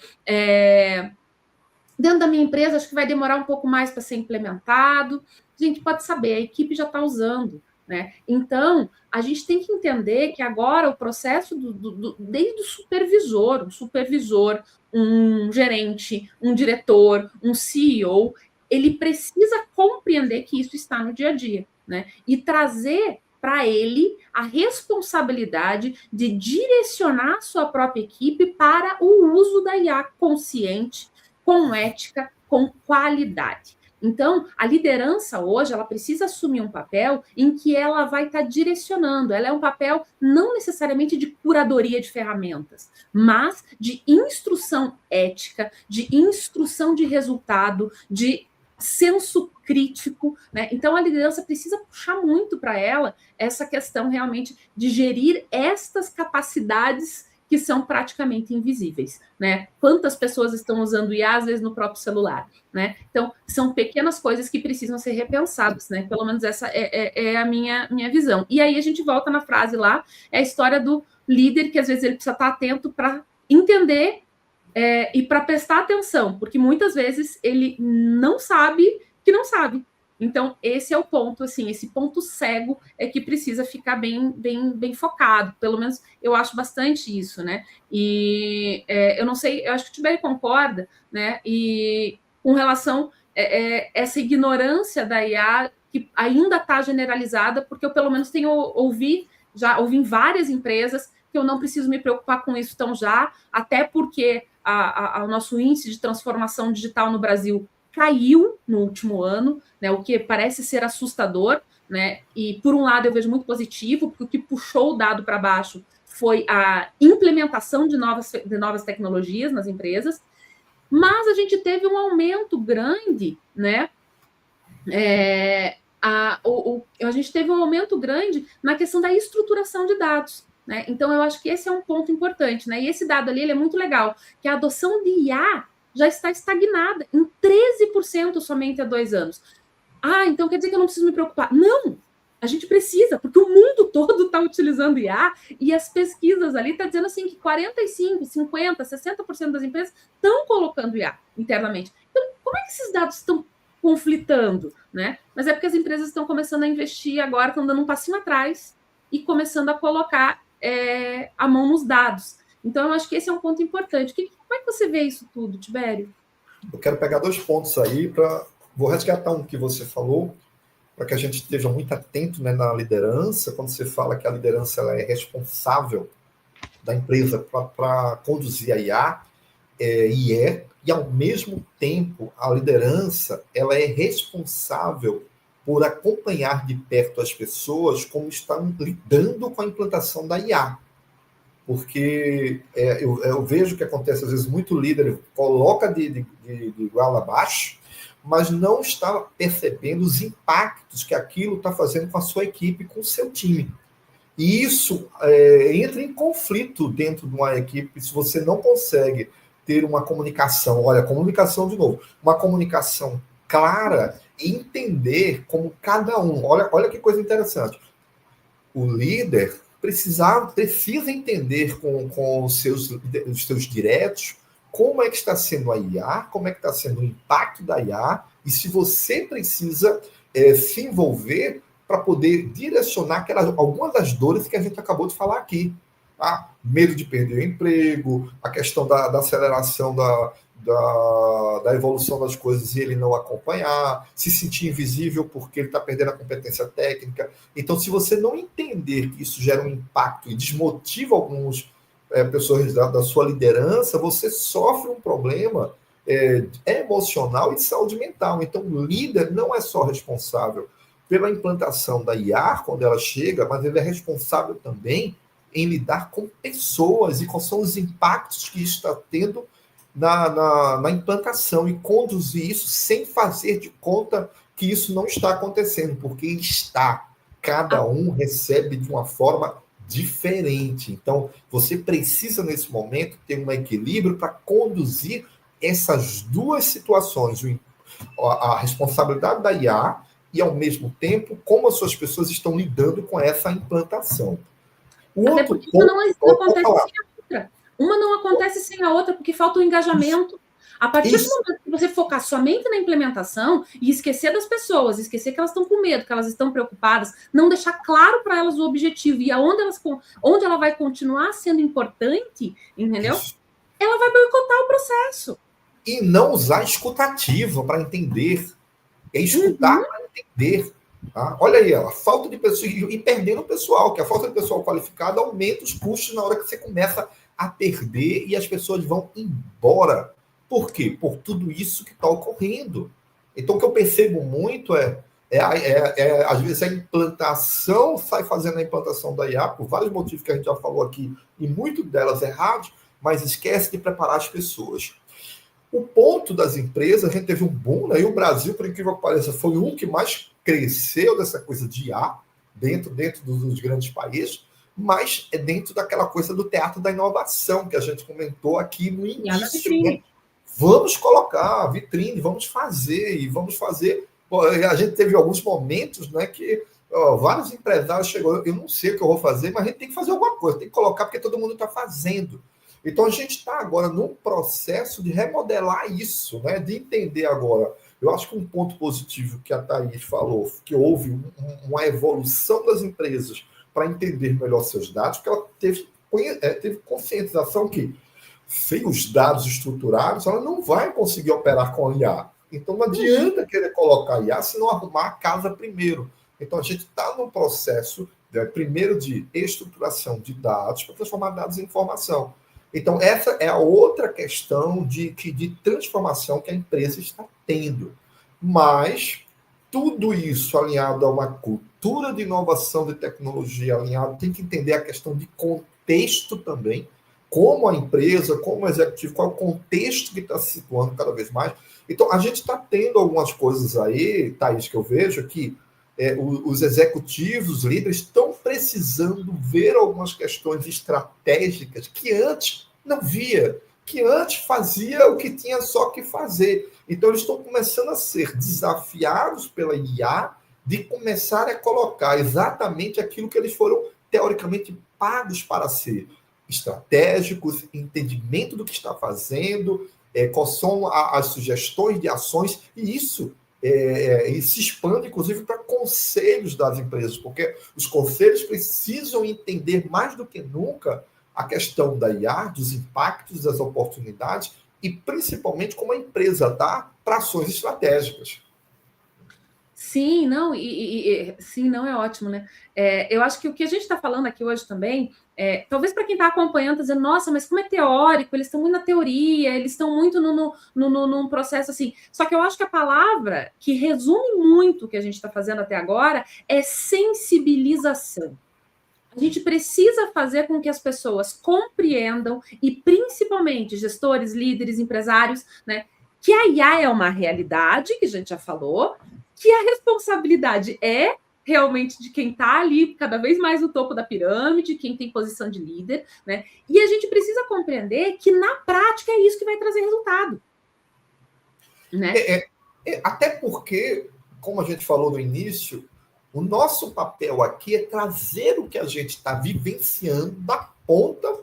acho que vai demorar um pouco mais para ser implementado. A gente pode saber, a equipe já está usando, né? Então, a gente tem que entender que agora o processo desde o supervisor, um gerente, um diretor, um CEO, ele precisa compreender que isso está no dia a dia, né? E trazer para ele a responsabilidade de direcionar a sua própria equipe para o uso da IA consciente, com ética, com qualidade. Então, a liderança hoje, ela precisa assumir um papel em que ela vai estar direcionando. Ela é um papel não necessariamente de curadoria de ferramentas, mas de instrução ética, de instrução de resultado, de senso crítico, né? Então, a liderança precisa puxar muito para ela essa questão realmente de gerir estas capacidades que são praticamente invisíveis, né? Quantas pessoas estão usando IA, às vezes, no próprio celular, né? Então, são pequenas coisas que precisam ser repensadas, né? Pelo menos essa é a minha visão. E aí a gente volta na frase lá, é a história do líder, que às vezes ele precisa estar atento para entender e para prestar atenção, porque muitas vezes ele não sabe que não sabe. Então, esse é o ponto, assim, esse ponto cego é que precisa ficar bem focado. Pelo menos eu acho bastante isso, né? E eu não sei, eu acho que o Tibério concorda, né? E com relação a essa ignorância da IA que ainda está generalizada, porque eu pelo menos já ouvi em várias empresas que eu não preciso me preocupar com isso tão já, até porque o nosso índice de transformação digital no Brasil caiu no último ano, né, o que parece ser assustador, né, e por um lado eu vejo muito positivo, porque o que puxou o dado para baixo foi a implementação de novas tecnologias nas empresas, mas a gente teve um aumento grande, né, a gente teve um aumento grande na questão da estruturação de dados, né? Então eu acho que esse é um ponto importante, né? E esse dado ali ele é muito legal, que a adoção de IA já está estagnada em 13% somente há 2 anos. Então quer dizer que eu não preciso me preocupar? Não! A gente precisa, porque o mundo todo está utilizando IA e as pesquisas ali estão dizendo assim que 45%, 50%, 60% das empresas estão colocando IA internamente. Então, como é que esses dados estão conflitando, né? Mas é porque as empresas estão começando a investir agora, estão dando um passinho atrás e começando a colocar a mão nos dados. Então, eu acho que esse é um ponto importante. Como é que você vê isso tudo, Tibério? Eu quero pegar 2 pontos aí, vou resgatar um que você falou, para que a gente esteja muito atento, né, na liderança, quando você fala que a liderança ela é responsável da empresa para conduzir a IA, e ao mesmo tempo a liderança ela é responsável por acompanhar de perto as pessoas como estão lidando com a implantação da IA. Porque eu vejo que acontece, às vezes, muito líder coloca de goela abaixo, mas não está percebendo os impactos que aquilo está fazendo com a sua equipe, com o seu time. E isso entra em conflito dentro de uma equipe se você não consegue ter uma comunicação, comunicação de novo, uma comunicação clara e entender como cada um, olha que coisa interessante, o líder precisa entender com os seus diretos como é que está sendo a IA, como é que está sendo o impacto da IA, e se você precisa se envolver para poder direcionar algumas das dores que a gente acabou de falar aqui. Tá? Medo de perder o emprego, a questão da aceleração da evolução das coisas e ele não acompanhar, se sentir invisível porque ele está perdendo a competência técnica. Então, se você não entender que isso gera um impacto e desmotiva algumas pessoas da sua liderança, você sofre um problema emocional e de saúde mental. Então, o líder não é só responsável pela implantação da IA quando ela chega, mas ele é responsável também em lidar com pessoas e quais são os impactos que isso está tendo na implantação e conduzir isso sem fazer de conta que isso não está acontecendo, porque está. Cada um recebe de uma forma diferente. Então, você precisa, nesse momento, ter um equilíbrio para conduzir essas duas situações, a responsabilidade da IA e, ao mesmo tempo, como as suas pessoas estão lidando com essa implantação. Até porque uma não acontece sem a outra. Uma não acontece sem a outra, porque falta o engajamento. A partir do momento que você focar somente na implementação e esquecer das pessoas, esquecer que elas estão com medo, que elas estão preocupadas, não deixar claro para elas o objetivo e onde ela vai continuar sendo importante, entendeu? Isso. Ela vai boicotar o processo. E não usar escutativa para entender. É escutar para entender. Tá? Olha aí, a falta de pessoas e perdendo o pessoal, que a falta de pessoal qualificado aumenta os custos na hora que você começa a perder e as pessoas vão embora. Por quê? Por tudo isso que está ocorrendo. Então, o que eu percebo muito às vezes, a implantação, sai fazendo a implantação da IA, por vários motivos que a gente já falou aqui, e muito delas errados, mas esquece de preparar as pessoas. O ponto das empresas, a gente teve um boom, né? E o Brasil, por incrível que pareça, foi um que mais cresceu dessa coisa de IA, dentro dos grandes países, mas é dentro daquela coisa do teatro da inovação, que a gente comentou aqui no início. Né? Vamos colocar a vitrine, vamos fazer, e vamos fazer. A gente teve alguns momentos, né, que vários empresários chegou, eu não sei o que eu vou fazer, mas a gente tem que fazer alguma coisa, tem que colocar porque todo mundo está fazendo. Então, a gente está agora num processo de remodelar isso, né? De entender agora. Eu acho que um ponto positivo que a Thaís falou, que houve uma evolução das empresas para entender melhor seus dados, porque ela teve conscientização que, sem os dados estruturados, ela não vai conseguir operar com a IA. Então, não adianta querer colocar IA se não arrumar a casa primeiro. Então, a gente está num processo, primeiro, de estruturação de dados para transformar dados em informação. Então, essa é a outra questão de transformação que a empresa está tendo. Mas tudo isso alinhado a uma cultura de inovação de tecnologia, alinhado, tem que entender a questão de contexto também, como a empresa, como o executivo, qual é o contexto que está se situando cada vez mais. Então, a gente está tendo algumas coisas aí, Thaís, que eu vejo que os executivos, os líderes estão precisando ver algumas questões estratégicas que antes não via, que antes fazia o que tinha só que fazer. Então, eles estão começando a ser desafiados pela IA de começar a colocar exatamente aquilo que eles foram, teoricamente, pagos para ser. Estratégicos, entendimento do que está fazendo, quais são as sugestões de ações, e isso e se expande, inclusive, para conselhos das empresas, porque os conselhos precisam entender mais do que nunca a questão da IA, dos impactos, das oportunidades e, principalmente, como a empresa dá para ações estratégicas. Sim, não, sim, não é ótimo, né? Eu acho que o que a gente está falando aqui hoje também, talvez para quem está acompanhando, está dizendo, nossa, mas como é teórico, eles estão muito na teoria, eles estão muito num processo assim. Só que eu acho que a palavra que resume muito o que a gente está fazendo até agora é sensibilização. A gente precisa fazer com que as pessoas compreendam, e principalmente gestores, líderes, empresários, né, que a IA é uma realidade, que a gente já falou, que a responsabilidade é realmente de quem está ali cada vez mais no topo da pirâmide, quem tem posição de líder, né? E a gente precisa compreender que na prática é isso que vai trazer resultado. Né? Até porque, como a gente falou no início, o nosso papel aqui é trazer o que a gente está vivenciando da ponta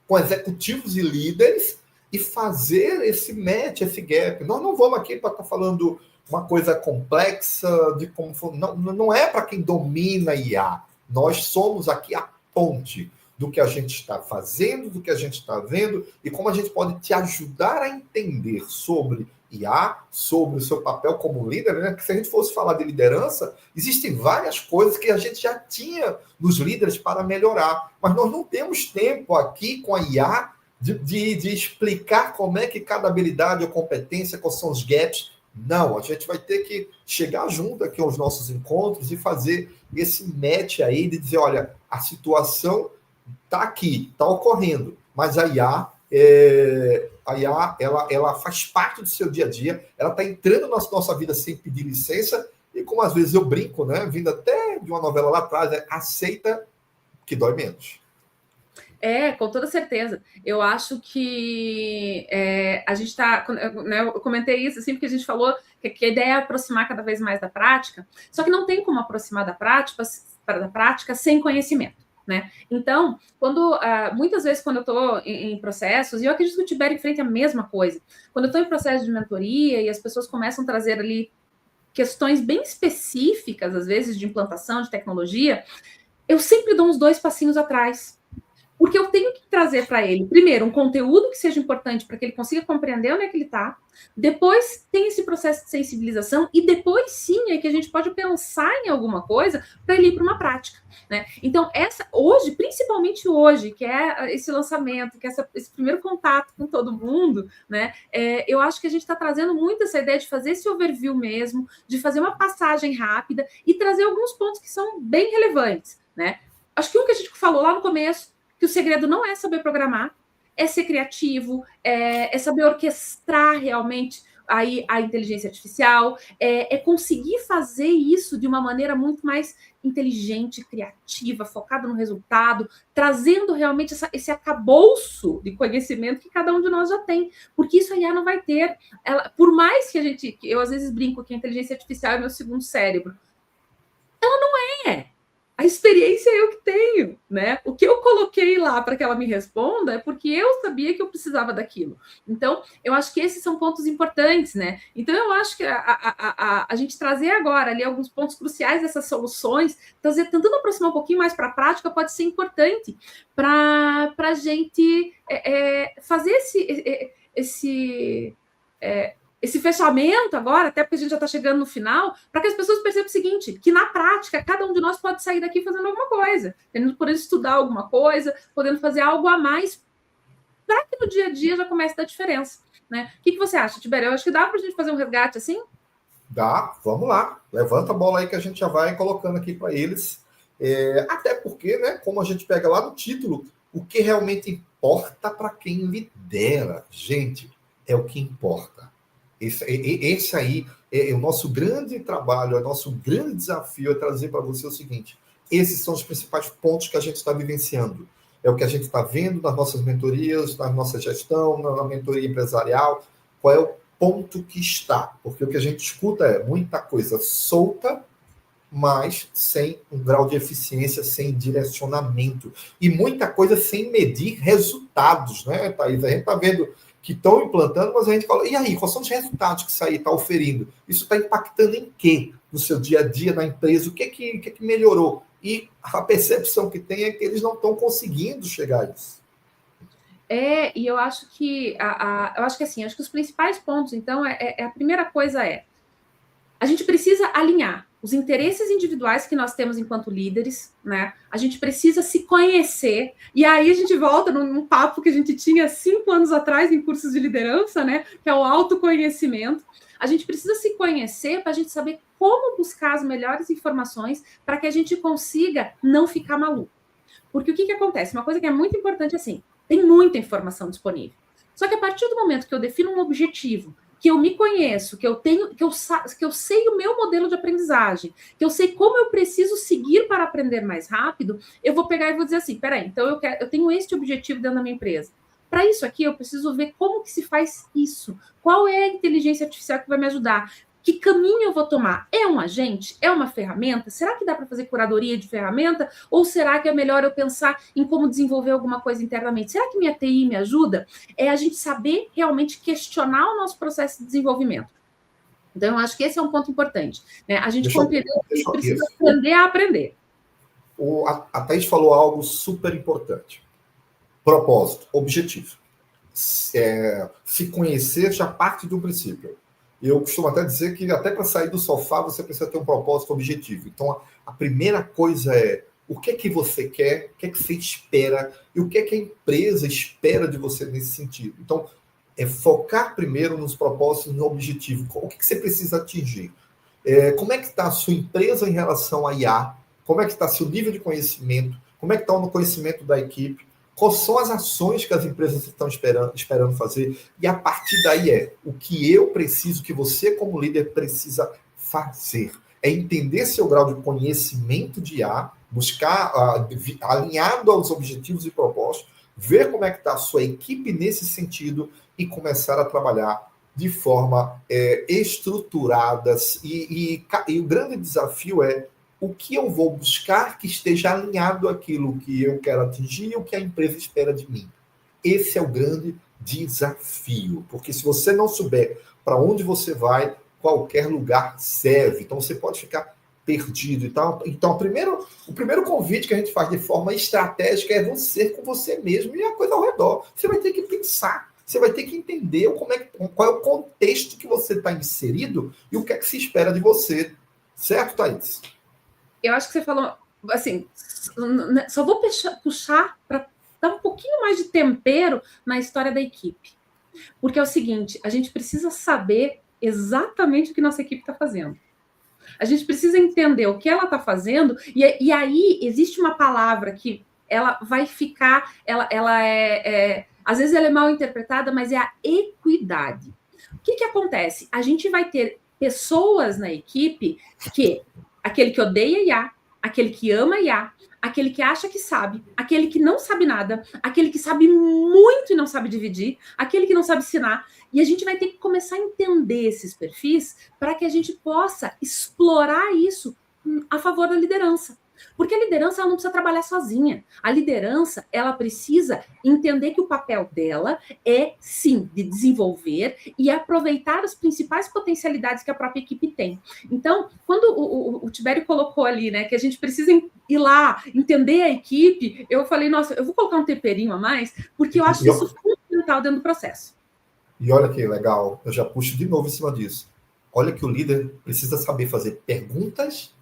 com executivos e líderes e fazer esse match, esse gap. Nós não vamos aqui para estar falando uma coisa complexa de como não é para quem domina IA. Nós somos aqui a ponte. do que a gente está fazendo, do que a gente está vendo, e como a gente pode te ajudar a entender sobre IA, sobre o seu papel como líder, né? Porque se a gente fosse falar de liderança, existem várias coisas que a gente já tinha nos líderes para melhorar, mas nós não temos tempo aqui com a IA de explicar como é que cada habilidade ou competência, quais são os gaps. Não, a gente vai ter que chegar junto aqui aos nossos encontros e fazer esse match aí de dizer, olha, a situação está aqui, está ocorrendo, mas a IA, ela faz parte do seu dia a dia, ela está entrando na nossa vida sem pedir licença, e como às vezes eu brinco, né, vindo até de uma novela lá atrás, aceita que dói menos. Com toda certeza. Eu acho que a gente está... Né, eu comentei isso, assim, porque a gente falou que a ideia é aproximar cada vez mais da prática, só que não tem como aproximar da prática sem conhecimento. Né? Então, muitas vezes quando eu estou em processos, e eu acredito que o Tibério enfrenta a mesma coisa, quando eu estou em processo de mentoria e as pessoas começam a trazer ali questões bem específicas, às vezes, de implantação de tecnologia, eu sempre dou uns 2 passinhos atrás. Porque eu tenho que trazer para ele, primeiro, um conteúdo que seja importante para que ele consiga compreender onde é que ele está. Depois tem esse processo de sensibilização e depois sim é que a gente pode pensar em alguma coisa para ele ir para uma prática. Né? Então, hoje, principalmente hoje, que é esse lançamento, que é esse primeiro contato com todo mundo, né? Eu acho que a gente está trazendo muito essa ideia de fazer esse overview mesmo, de fazer uma passagem rápida e trazer alguns pontos que são bem relevantes. Né? Acho que um que a gente falou lá no começo, que o segredo não é saber programar, é ser criativo, é saber orquestrar realmente aí a inteligência artificial, é conseguir fazer isso de uma maneira muito mais inteligente, criativa, focada no resultado, trazendo realmente esse arcabouço de conhecimento que cada um de nós já tem, porque isso a IA não vai ter. Por mais que eu às vezes brinco que a inteligência artificial é meu segundo cérebro, ela não é. A experiência eu que tenho, né? O que eu coloquei lá para que ela me responda é porque eu sabia que eu precisava daquilo. Então, eu acho que esses são pontos importantes, né? Então, eu acho que a gente trazer agora ali alguns pontos cruciais dessas soluções, tentando aproximar um pouquinho mais para a prática, pode ser importante para a gente fazer esse fechamento agora, até porque a gente já está chegando no final, para que as pessoas percebam o seguinte, que na prática, cada um de nós pode sair daqui fazendo alguma coisa, podendo estudar alguma coisa, podendo fazer algo a mais, para que no dia a dia já comece a dar diferença. Né? O que você acha, Tibério? Eu acho que dá para a gente fazer um resgate assim? Dá, vamos lá. Levanta a bola aí que a gente já vai colocando aqui para eles. Até porque, né, como a gente pega lá no título, o que realmente importa para quem lidera, gente, é o que importa. Esse aí é o nosso grande trabalho, é o nosso grande desafio, é trazer para você o seguinte: esses são os principais pontos que a gente está vivenciando. É o que a gente está vendo nas nossas mentorias, na nossa gestão, na mentoria empresarial. Qual é o ponto que está? Porque o que a gente escuta é muita coisa solta, mas sem um grau de eficiência, sem direcionamento. E muita coisa sem medir resultados, né, Thaís? A gente está vendo que estão implantando, mas a gente fala, e aí, quais são os resultados que isso aí está oferindo? Isso está impactando em quê? No seu dia a dia, na empresa? O que melhorou? E a percepção que tem é que eles não estão conseguindo chegar a isso. E eu acho que assim, acho que os principais pontos, então, a primeira coisa a gente precisa alinhar os interesses individuais que nós temos enquanto líderes, né? A gente precisa se conhecer, e aí a gente volta num papo que a gente tinha 5 anos atrás em cursos de liderança, né? Que é o autoconhecimento. A gente precisa se conhecer para a gente saber como buscar as melhores informações para que a gente consiga não ficar maluco. Porque o que acontece? Uma coisa que é muito importante, assim, tem muita informação disponível. Só que a partir do momento que eu defino um objetivo, que eu me conheço, que eu sei o meu modelo de aprendizagem, que eu sei como eu preciso seguir para aprender mais rápido, eu vou pegar e vou dizer assim, peraí, então eu tenho este objetivo dentro da minha empresa. Para isso aqui, eu preciso ver como que se faz isso. Qual é a inteligência artificial que vai me ajudar? Que caminho eu vou tomar? É um agente? É uma ferramenta? Será que dá para fazer curadoria de ferramenta? Ou será que é melhor eu pensar em como desenvolver alguma coisa internamente? Será que minha TI me ajuda? É a gente saber realmente questionar o nosso processo de desenvolvimento. Então, eu acho que esse é um ponto importante. Né? A gente compreender que a gente precisa aprender a aprender. A Thaís falou algo super importante. Propósito, objetivo. Se conhecer já parte do princípio. Eu costumo até dizer que até para sair do sofá você precisa ter um propósito objetivo. Então, a primeira coisa é o que é que você quer, o que é que você espera e o que é que a empresa espera de você nesse sentido. Então, é focar primeiro nos propósitos, no objetivo. O que você precisa atingir? Como é que está a sua empresa em relação à IA? Como é que está seu nível de conhecimento? Como é que está o conhecimento da equipe? Quais são as ações que as empresas estão esperando fazer? E a partir daí o que eu preciso, que você como líder precisa fazer. É entender seu grau de conhecimento de IA, buscar alinhado aos objetivos e propósitos, ver como é que está a sua equipe nesse sentido e começar a trabalhar de forma estruturada. E o grande desafio é o que eu vou buscar que esteja alinhado àquilo que eu quero atingir e o que a empresa espera de mim. Esse é o grande desafio, porque se você não souber para onde você vai, qualquer lugar serve. Então, você pode ficar perdido. Então o primeiro convite que a gente faz de forma estratégica é você com você mesmo e a coisa ao redor. Você vai ter que pensar, você vai ter que entender qual é o contexto que você está inserido e o que é que se espera de você. Certo, Thaís? Eu acho que você falou, assim, só vou puxar para dar um pouquinho mais de tempero na história da equipe. Porque é o seguinte, a gente precisa saber exatamente o que nossa equipe está fazendo. A gente precisa entender o que ela está fazendo, e aí existe uma palavra que ela vai ficar, às vezes ela é mal interpretada, mas é a equidade. O que acontece? A gente vai ter pessoas na equipe que aquele que odeia IA, aquele que ama IA, aquele que acha que sabe, aquele que não sabe nada, aquele que sabe muito e não sabe dividir, aquele que não sabe ensinar. E a gente vai ter que começar a entender esses perfis para que a gente possa explorar isso a favor da liderança. Porque a liderança ela não precisa trabalhar sozinha. A liderança ela precisa entender que o papel dela é, sim, de desenvolver e aproveitar as principais potencialidades que a própria equipe tem. Então, quando o Tibério colocou ali, né, que a gente precisa ir lá, entender a equipe, eu falei, nossa, eu vou colocar um temperinho a mais, porque eu acho isso fundamental dentro do processo. E olha que legal, eu já puxo de novo em cima disso. Olha que o líder precisa saber fazer perguntas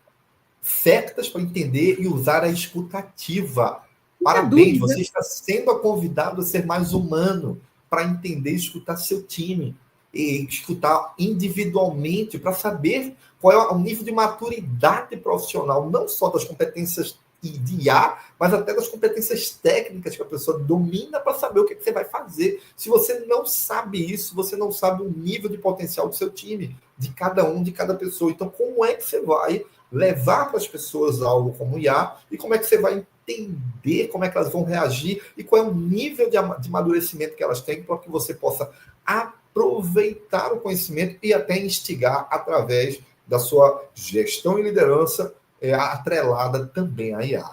certas para entender e usar a escutativa. Parabéns, você está sendo convidado a ser mais humano para entender e escutar seu time, e escutar individualmente para saber qual é o nível de maturidade profissional, não só das competências de IA, mas até das competências técnicas que a pessoa domina para saber o que você vai fazer. Se você não sabe isso, você não sabe o nível de potencial do seu time, de cada pessoa. Então, como é que você vai levar para as pessoas algo como IA e como é que você vai entender como é que elas vão reagir e qual é o nível de amadurecimento que elas têm para que você possa aproveitar o conhecimento e até instigar através da sua gestão e liderança atrelada também à IA.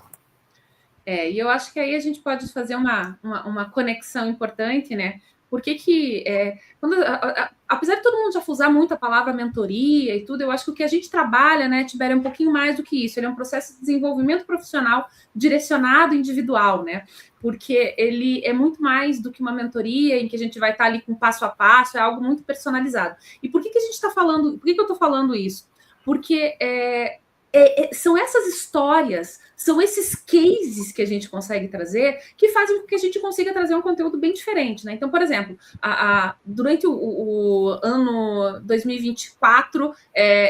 E eu acho que aí a gente pode fazer uma conexão importante, né? Porque apesar de todo mundo já usar muito a palavra mentoria e tudo, eu acho que o que a gente trabalha, né, Tibério, é um pouquinho mais do que isso. Ele é um processo de desenvolvimento profissional direcionado individual, né? Porque ele é muito mais do que uma mentoria em que a gente vai estar ali com passo a passo, é algo muito personalizado. E por que a gente está falando, por que eu estou falando isso? Porque são essas histórias, são esses cases que a gente consegue trazer que fazem com que a gente consiga trazer um conteúdo bem diferente, né? Então, por exemplo, durante o ano 2024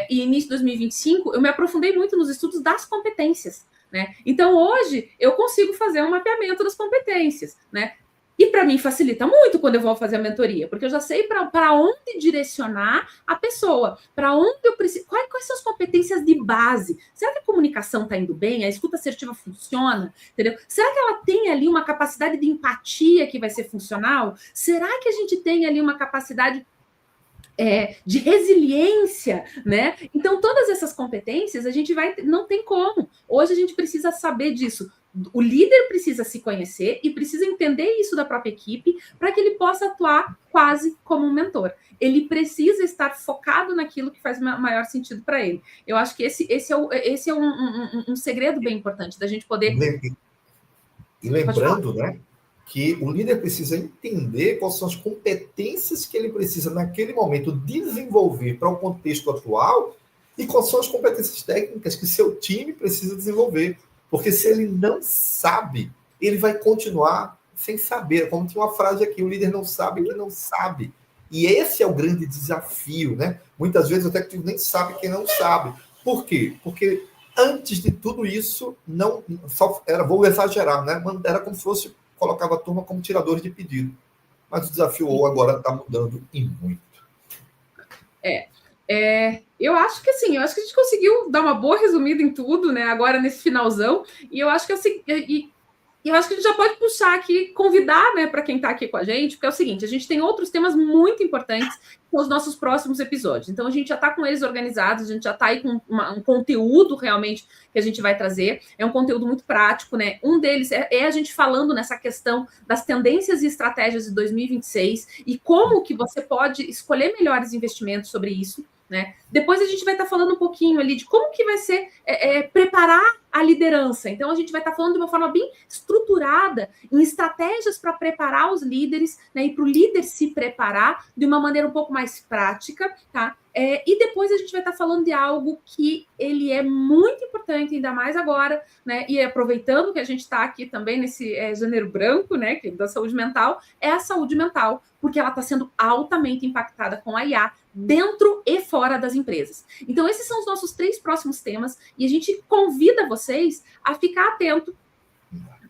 e início de 2025, eu me aprofundei muito nos estudos das competências, né? Então, hoje, eu consigo fazer um mapeamento das competências, né? E para mim facilita muito quando eu vou fazer a mentoria, porque eu já sei para onde direcionar a pessoa, para onde eu preciso, quais são as competências de base. Será que a comunicação está indo bem? A escuta assertiva funciona? Entendeu? Será que ela tem ali uma capacidade de empatia que vai ser funcional? Será que a gente tem ali uma capacidade de resiliência, né? Então, todas essas competências a gente não tem como. Hoje a gente precisa saber disso o líder precisa se conhecer e precisa entender isso da própria equipe para que ele possa atuar quase como um mentor. Ele precisa estar focado naquilo que faz maior sentido para ele. Eu acho que esse é um segredo bem importante da gente poder... E lembrando, né, que o líder precisa entender quais são as competências que ele precisa, naquele momento, desenvolver para o contexto atual e quais são as competências técnicas que seu time precisa desenvolver. Porque se ele não sabe, ele vai continuar sem saber. Como tinha uma frase aqui, o líder não sabe que não sabe. E esse é o grande desafio, né? Muitas vezes até que nem sabe quem não sabe. Por quê? Porque antes de tudo isso, não só era, vou exagerar, né? Era como se fosse, colocava a turma como tiradores de pedido. Mas o desafio agora está mudando e muito. Eu acho que assim, eu acho que a gente conseguiu dar uma boa resumida em tudo, né? Agora nesse finalzão, e eu acho que eu acho que a gente já pode puxar aqui, convidar, né, para quem está aqui com a gente, porque é o seguinte, a gente tem outros temas muito importantes com os nossos próximos episódios. Então, a gente já está com eles organizados, a gente já está aí com um conteúdo realmente que a gente vai trazer. É um conteúdo muito prático, né? Um deles é a gente falando nessa questão das tendências e estratégias de 2026 e como que você pode escolher melhores investimentos sobre isso. Né? Depois a gente vai estar falando um pouquinho ali de como que vai ser preparar a liderança. Então, a gente vai estar falando de uma forma bem estruturada em estratégias para preparar os líderes, né, e para o líder se preparar de uma maneira um pouco mais prática, tá? E depois a gente vai estar falando de algo que ele é muito importante, ainda mais agora, né? E aproveitando que a gente está aqui também nesse janeiro branco, né? Que é da saúde mental, é a saúde mental, porque ela está sendo altamente impactada com a IA dentro e fora das empresas. Então, esses são os nossos 3 próximos temas, e a gente convida vocês a ficar atento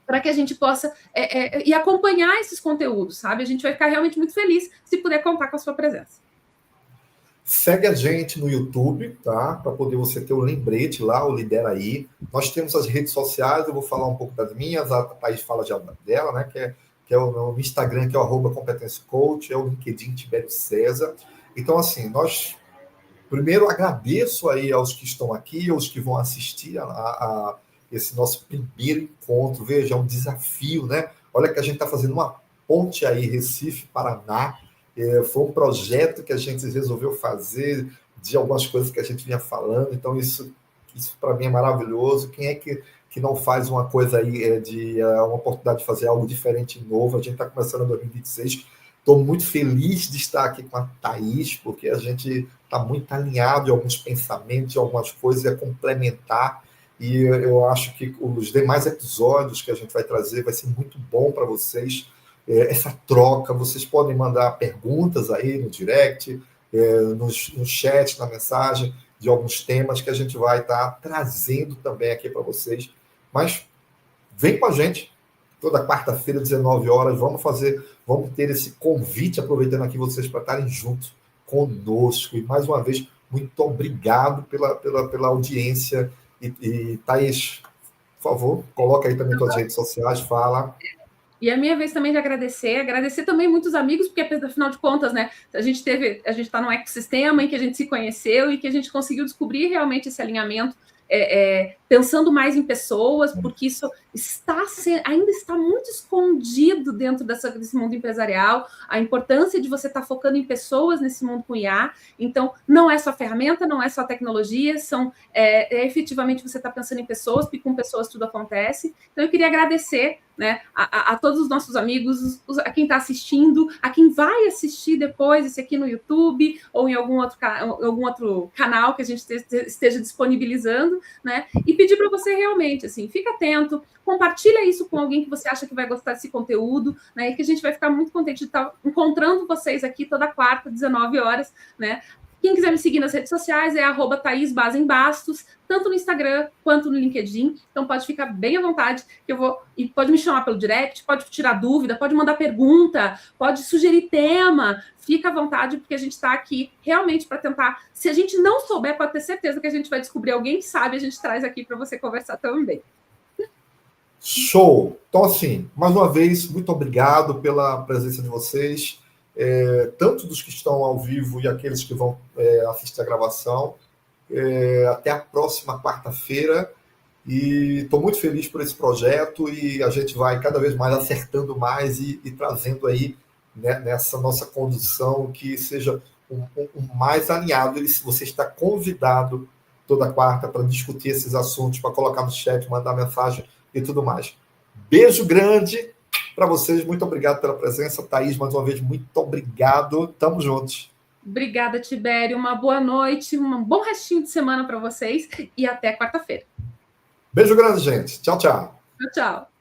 para que a gente possa e acompanhar esses conteúdos, sabe? A gente vai ficar realmente muito feliz se puder contar com a sua presença. Segue a gente no YouTube, tá? Para poder você ter o lembrete lá, o Lidera Aí. Nós temos as redes sociais, eu vou falar um pouco das minhas, a Thaís fala já dela, né? Que é o Instagram, que é o @competênciacoach, é o LinkedIn Tibério César. Então, assim, nós primeiro agradeço aí aos que estão aqui, aos que vão assistir a esse nosso primeiro encontro. Veja, é um desafio, né? Olha que a gente está fazendo uma ponte aí, Recife-Paraná. Foi um projeto que a gente resolveu fazer de algumas coisas que a gente vinha falando. Então, isso para mim é maravilhoso. Quem é que não faz uma coisa aí, uma oportunidade de fazer algo diferente e novo? A gente está começando em 2026. Estou muito feliz de estar aqui com a Thaís, porque a gente está muito alinhado em alguns pensamentos, em algumas coisas, é complementar. E eu acho que os demais episódios que a gente vai trazer vai ser muito bom para vocês. Essa troca, vocês podem mandar perguntas aí no direct, no chat, na mensagem, de alguns temas que a gente vai estar trazendo também aqui para vocês. Mas vem com a gente, toda quarta-feira, 19 horas, vamos ter esse convite, aproveitando aqui vocês para estarem juntos conosco. E, mais uma vez, muito obrigado pela audiência. E Thaís, por favor, coloca aí também suas redes sociais, fala. E a minha vez também de agradecer também muitos amigos, porque afinal de contas, né, a gente está num ecossistema em que a gente se conheceu e que a gente conseguiu descobrir realmente esse alinhamento, pensando mais em pessoas, porque isso ainda está muito escondido dentro desse mundo empresarial, a importância de você estar focando em pessoas nesse mundo com IA. Então, não é só ferramenta, não é só tecnologia, efetivamente você está pensando em pessoas, porque com pessoas tudo acontece. Então, eu queria agradecer, né, a todos os nossos amigos, a quem está assistindo, a quem vai assistir depois, esse aqui no YouTube, ou em algum outro canal que a gente esteja disponibilizando, né? E pedir para você realmente, assim, fica atento, compartilha isso com alguém que você acha que vai gostar desse conteúdo, né? E que a gente vai ficar muito contente de estar encontrando vocês aqui toda quarta, 19 horas, né? Quem quiser me seguir nas redes sociais é @ThaísBasembastos, tanto no Instagram quanto no LinkedIn. Então pode ficar bem à vontade, que eu vou. E pode me chamar pelo direct, pode tirar dúvida, pode mandar pergunta, pode sugerir tema. Fica à vontade, porque a gente está aqui realmente para tentar. Se a gente não souber, pode ter certeza que a gente vai descobrir alguém que sabe, a gente traz aqui para você conversar também. Show! Então, assim, mais uma vez, muito obrigado pela presença de vocês. Tanto dos que estão ao vivo e aqueles que vão assistir a gravação. Até a próxima quarta-feira. E estou muito feliz por esse projeto e a gente vai cada vez mais acertando mais e trazendo aí, né, nessa nossa condução que seja um mais alinhado. E se você está convidado toda quarta para discutir esses assuntos, para colocar no chat, mandar mensagem e tudo mais. Beijo grande para vocês. Muito obrigado pela presença. Thaís, mais uma vez, muito obrigado. Tamo juntos. Obrigada, Tibério. Uma boa noite, um bom restinho de semana para vocês e até quarta-feira. Beijo grande, gente. Tchau, tchau. Tchau, tchau.